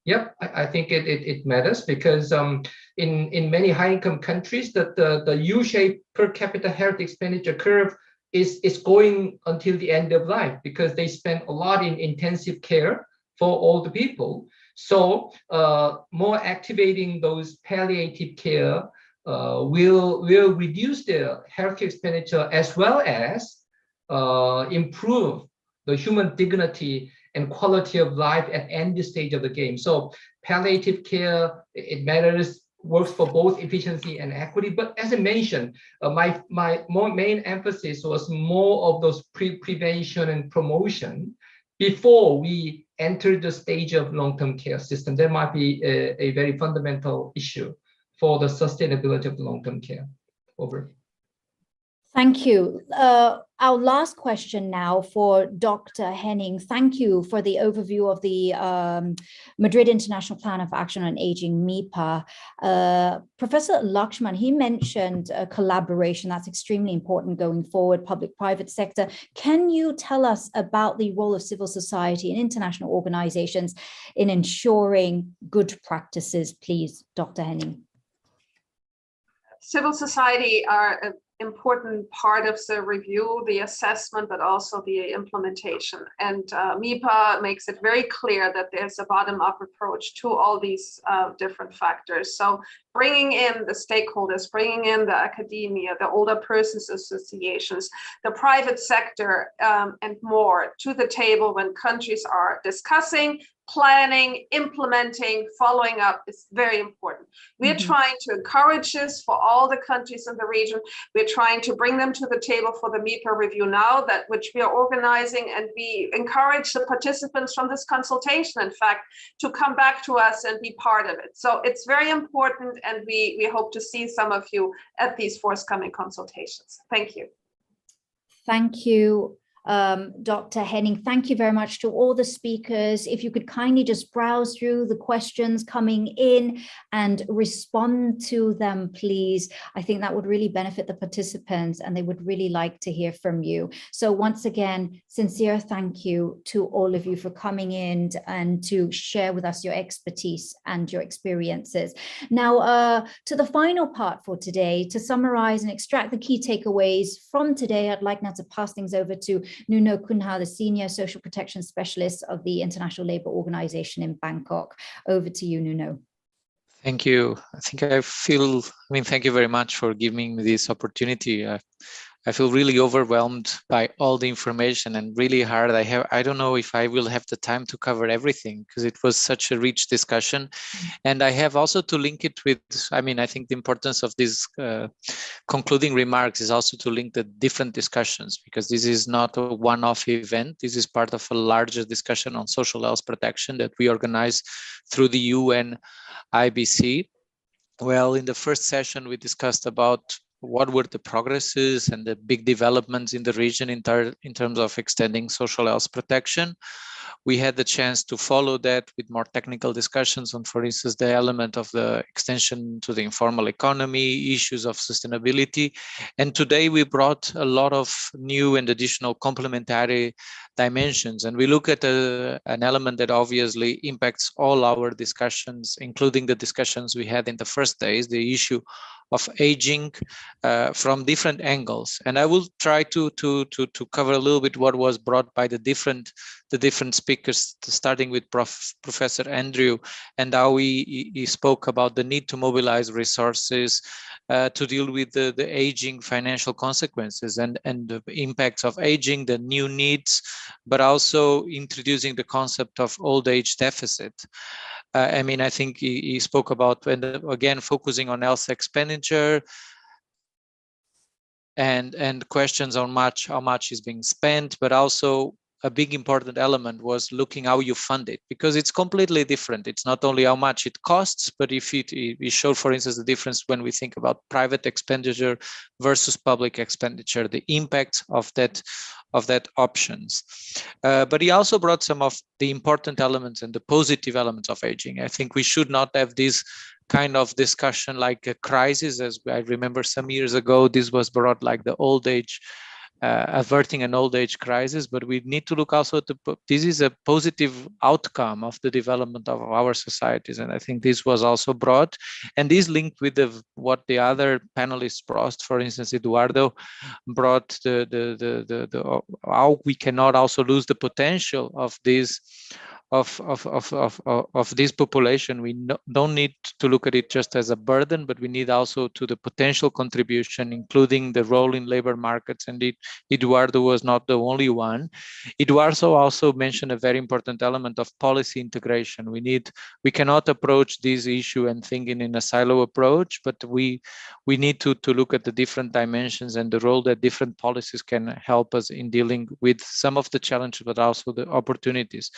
Yep, I think it matters because in many high-income countries, the U-shaped per capita health expenditure curve is going until the end of life because they spend a lot in intensive care for all the people. So more activating those palliative care will reduce their healthcare expenditure as well as improve the human dignity and quality of life at any stage of the game. So palliative care, it matters, works for both efficiency and equity. But as I mentioned, my main emphasis was more of those prevention and promotion before we enter the stage of long-term care system. That might be a very fundamental issue for the sustainability of the long-term care. Over. Thank you. Our last question now for Dr. Henning. Thank you for the overview of the Madrid International Plan of Action on Aging, MIPA. Professor Lakshman, he mentioned collaboration. That's extremely important going forward, public-private sector. Can you tell us about the role of civil society and international organizations in ensuring good practices, please, Dr. Henning? Civil society are an important part of the review, the assessment, but also the implementation. And MIPA makes it very clear that there's a bottom-up approach to all these different factors. So bringing in the stakeholders, bringing in the academia, the older persons associations, the private sector, and more to the table when countries are discussing, planning, implementing, following up is very important. We're trying to encourage this for all the countries in the region. We're trying to bring them to the table for the MIPA review now, that which we are organizing, and we encourage the participants from this consultation, in fact, to come back to us and be part of it. So it's very important, and we hope to see some of you at these forthcoming consultations. Thank you. Thank you, Dr. Henning. Thank you very much to all the speakers. If you could kindly just browse through the questions coming in and respond to them, please. I think that would really benefit the participants, and they would really like to hear from you. So once again, sincere thank you to all of you for coming in and to share with us your expertise and your experiences. Now, to the final part for today, to summarize and extract the key takeaways from today, I'd like now to pass things over to Nuno Kunha, the Senior Social Protection Specialist of the International Labour Organization in Bangkok. Over to you, Nuno. Thank you. Thank you very much for giving me this opportunity. I feel really overwhelmed by all the information and really hard. I don't know if I will have the time to cover everything because it was such a rich discussion. And I have also to link it with, I think the importance of these concluding remarks is also to link the different discussions, because this is not a one-off event. This is part of a larger discussion on social health protection that we organize through the UN IBC. Well, in the first session, we discussed about what were the progresses and the big developments in the region in terms of extending social health protection. We had the chance to follow that with more technical discussions on, for instance, the element of the extension to the informal economy, issues of sustainability. And today we brought a lot of new and additional complementary dimensions. And we look at an element that obviously impacts all our discussions, including the discussions we had in the first days, the issue of aging from different angles. And I will try to cover a little bit what was brought by the different speakers, starting with Professor Andrew, and how he spoke about the need to mobilize resources to deal with the aging financial consequences and the impacts of aging, the new needs, but also introducing the concept of old age deficit. I mean, I think he spoke about, and again, focusing on health expenditure and questions on how much is being spent, but also a big important element was looking how you fund it, because it's completely different. It's not only how much it costs, but if we show, for instance, the difference when we think about private expenditure versus public expenditure, the impact of that options. But he also brought some of the important elements and the positive elements of aging. I think we should not have this kind of discussion like a crisis, as I remember some years ago, this was brought like the old age, averting an old age crisis, but we need to look also at this is a positive outcome of the development of our societies. And I think this was also brought, and this linked with what the other panelists brought. For instance, Eduardo brought how we cannot also lose the potential of this of this population. We don't need to look at it just as a burden, but we need also to the potential contribution, including the role in labor markets. And Eduardo was not the only one. Eduardo also mentioned a very important element of policy integration. We cannot approach this issue and thinking in a silo approach, but we need to look at the different dimensions and the role that different policies can help us in dealing with some of the challenges, but also the opportunities.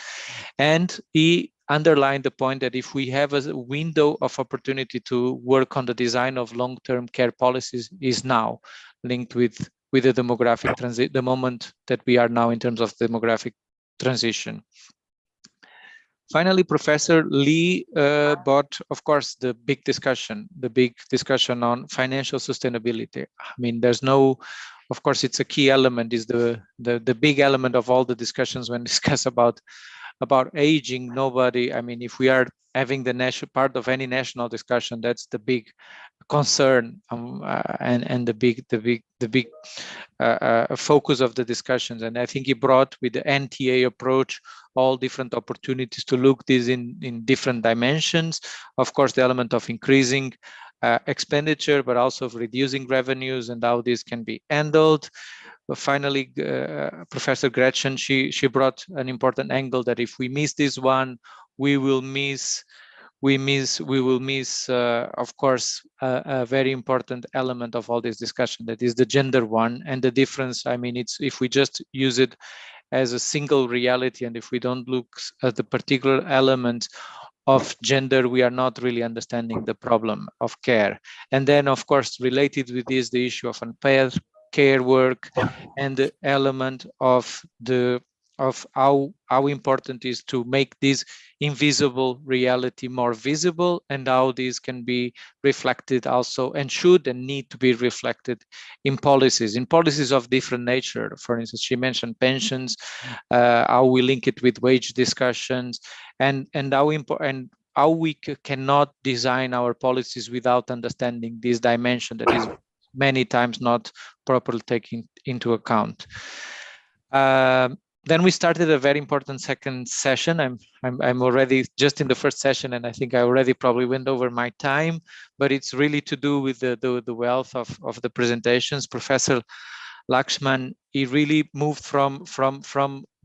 And he underlined the point that if we have a window of opportunity to work on the design of long-term care policies is now, linked with the demographic transit, the moment that we are now in terms of demographic transition. Finally, Professor Lee brought, of course, the big discussion on financial sustainability. I mean, there's no, of course, it's a key element, is the big element of all the discussions when discuss about aging. Nobody, I mean, if we are having the national part of any national discussion, that's the big concern and the big focus of the discussions. And I think he brought with the NTA approach all different opportunities to look this in different dimensions. Of course, the element of increasing expenditure, but also of reducing revenues and how this can be handled. But finally, Professor Gretchen, she brought an important angle that if we miss this one, we will miss, of course, a very important element of all this discussion, that is the gender one. And the difference, I mean, it's if we just use it as a single reality, and if we don't look at the particular element of gender, we are not really understanding the problem of care. And then, of course, related with this, the issue of unpaid care work and the element of how important it is to make this invisible reality more visible, and how this can be reflected also, and should and need to be reflected in policies of different nature. For instance, she mentioned pensions, how we link it with wage discussions, and how we cannot design our policies without understanding this dimension that is many times not properly taken into account. Then we started a very important second session. I'm already just in the first session, and I think I already probably went over my time, but it's really to do with the wealth of the presentations. Professor Lakshman, he really moved from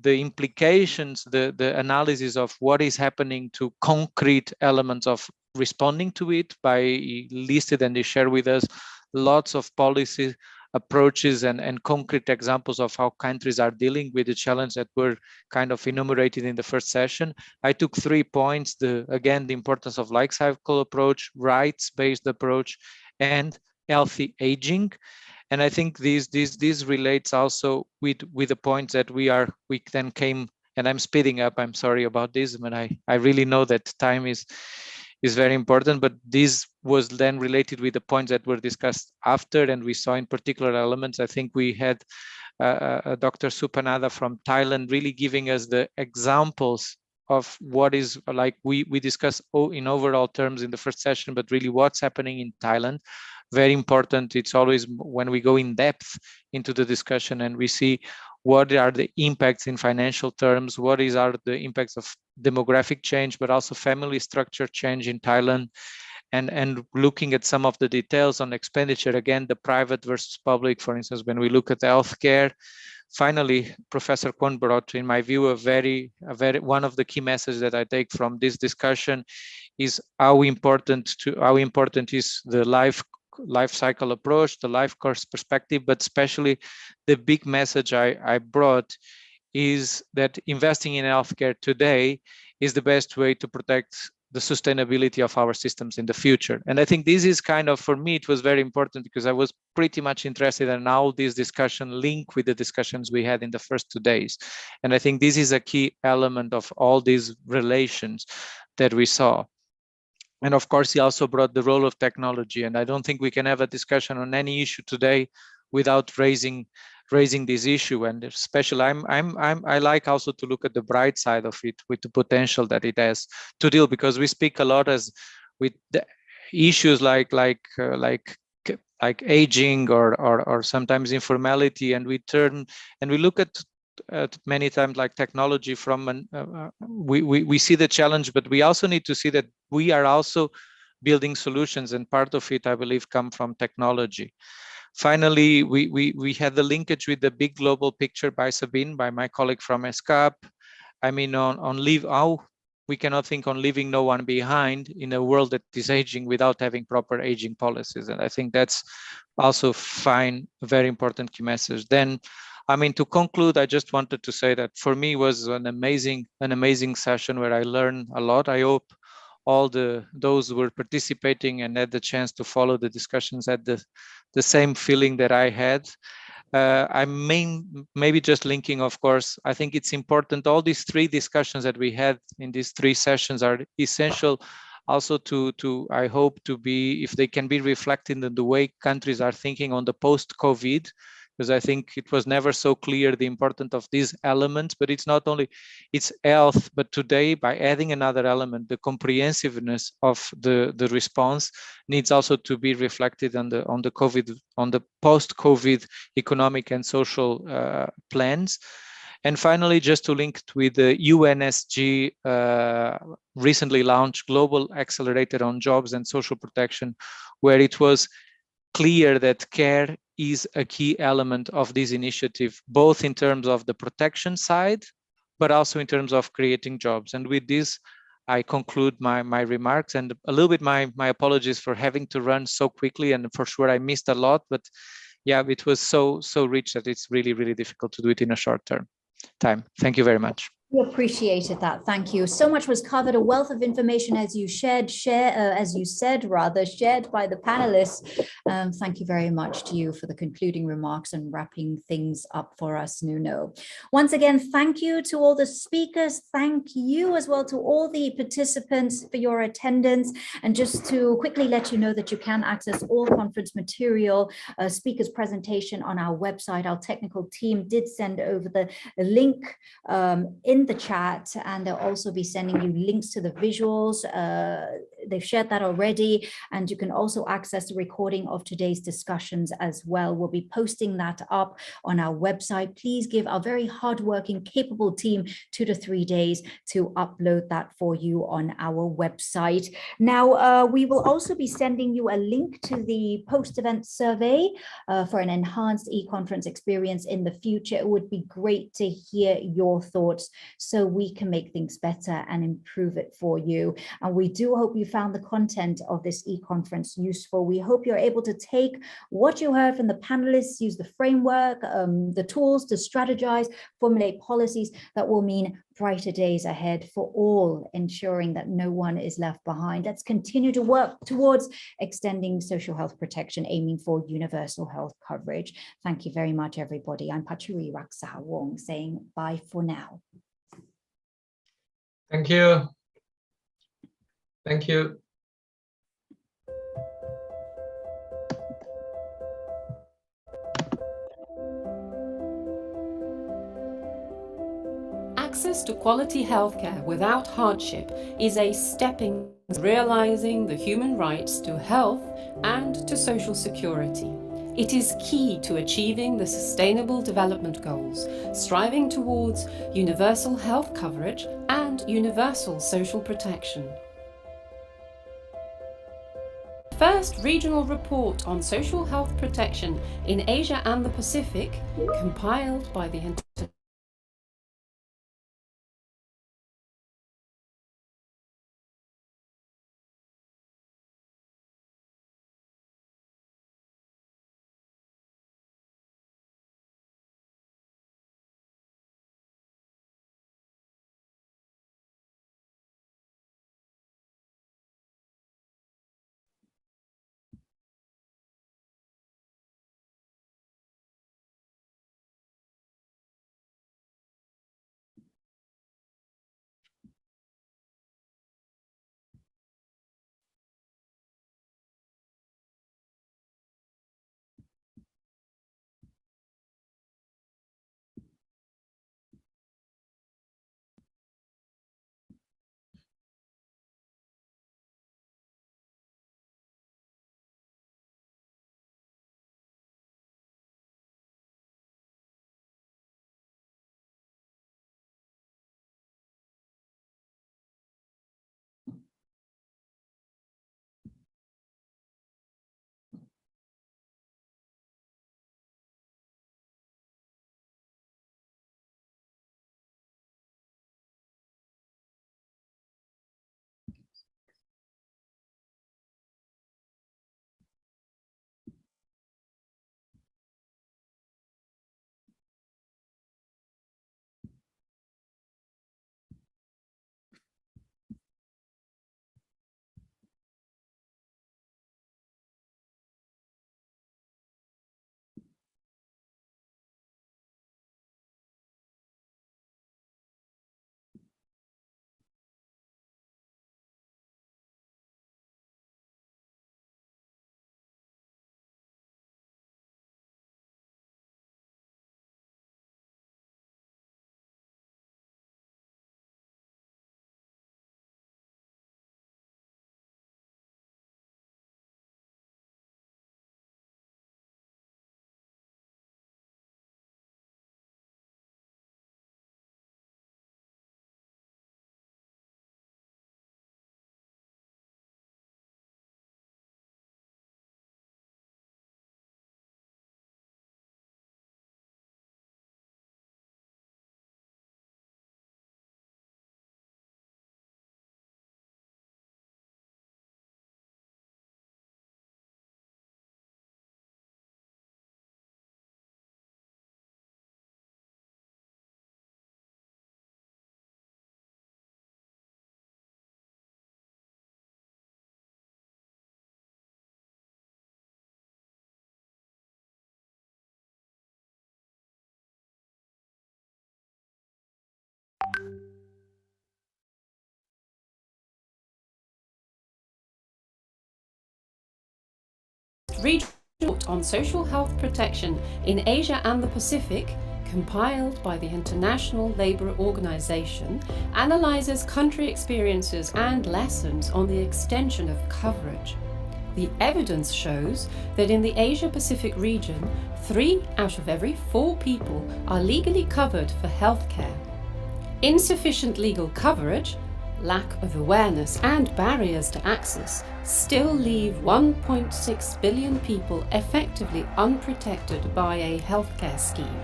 the implications, the analysis of what is happening, to concrete elements of responding to it. He listed and he shared with us lots of policy approaches and concrete examples of how countries are dealing with the challenge that were kind of enumerated in the first session. I took 3 points, again, the importance of life cycle approach, rights-based approach, and healthy aging. And I think this relates also with the points that we then came, and I'm speeding up, I'm sorry about this, but I really know that time is very important, but this was then related with the points that were discussed after, and we saw in particular elements. I think we had Dr. Supanada from Thailand really giving us the examples of what is, like we discussed in overall terms in the first session, but really what's happening in Thailand. Very important. It's always when we go in depth into the discussion and we see what are the impacts in financial terms, what are the impacts of demographic change, but also family structure change in Thailand. and looking at some of the details on expenditure, again, the private versus public, for instance, when we look at healthcare. Finally, Professor Kwon brought, in my view, one of the key messages that I take from this discussion is how important is the life cycle approach, the life course perspective, but especially the big message I brought is that investing in healthcare today is the best way to protect the sustainability of our systems in the future. And I think this is kind of, for me, it was very important because I was pretty much interested in how this discussion link with the discussions we had in the first 2 days. And I think this is a key element of all these relations that we saw. And of course, he also brought the role of technology. And I don't think we can have a discussion on any issue today without raising this issue. And especially, I like also to look at the bright side of it with the potential that it has to deal, because we speak a lot as with the issues like aging or sometimes informality, and we turn and we look at many times like technology from we see the challenge, but we also need to see that we are also building solutions, and part of it, I believe, come from technology. Finally, we had the linkage with the big global picture by Sabine, by my colleague from ESCAP. I mean, on how we cannot think on leaving no one behind in a world that is aging without having proper aging policies. And I think that's also a very important key message. Then, I mean, to conclude, I just wanted to say that for me it was an amazing session where I learned a lot. I hope all those who were participating and had the chance to follow the discussions had the same feeling that I had. Maybe just linking, of course, I think it's important. All these 3 discussions that we had in these 3 sessions are essential also to I hope to be, if they can be reflected in the way countries are thinking on the post-COVID, because I think it was never so clear the importance of these elements, but it's not only, it's health, but today by adding another element, the comprehensiveness of the response needs also to be reflected on the post-COVID economic and social plans. And finally, just to link with the UNSG recently launched Global Accelerator on Jobs and Social Protection, where it was clear that care is a key element of this initiative, both in terms of the protection side, but also in terms of creating jobs. And with this, I conclude my remarks, and a little bit my apologies for having to run so quickly, and for sure I missed a lot, but yeah, it was so rich that it's really difficult to do it in a short time. Thank you very much. We appreciated that. Thank you. So much was covered, a wealth of information as you said by the panelists. Thank you very much to you for the concluding remarks and wrapping things up for us, Nuno. Once again, thank you to all the speakers. Thank you as well to all the participants for your attendance. And just to quickly let you know that you can access all conference material, speakers' presentation on our website. Our technical team did send over the link in the chat, and they'll also be sending you links to the visuals. They've shared that already, and you can also access the recording of today's discussions as well. We'll be posting that up on our website. Please give our very hardworking, capable team 2 to 3 days to upload that for you on our website. Now, we will also be sending you a link to the post-event survey for an enhanced e-conference experience in the future. It would be great to hear your thoughts so we can make things better and improve it for you. And we do hope you found the content of this e-conference useful. We hope you're able to take what you heard from the panelists, use the framework, the tools to strategize, formulate policies that will mean brighter days ahead for all, ensuring that no one is left behind. Let's continue to work towards extending social health protection, aiming for universal health coverage. Thank you very much, everybody. I'm Pachuri Raksahawong saying bye for now. Thank you. Thank you. Access to quality healthcare without hardship is a stepping stone realizing the human rights to health and to social security. It is key to achieving the Sustainable Development Goals, striving towards universal health coverage and universal social protection. first regional report on social health protection in Asia and the Pacific, compiled by the regional report on social health protection in Asia and the Pacific, compiled by the International Labour Organization, analyzes country experiences and lessons on the extension of coverage. The evidence shows that in the Asia-Pacific region, 3 out of every 4 people are legally covered for healthcare. Insufficient legal coverage, lack of awareness and barriers to access still leave 1.6 billion people effectively unprotected by a healthcare scheme.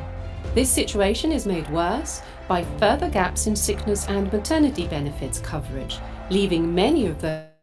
This situation is made worse by further gaps in sickness and maternity benefits coverage, leaving many of those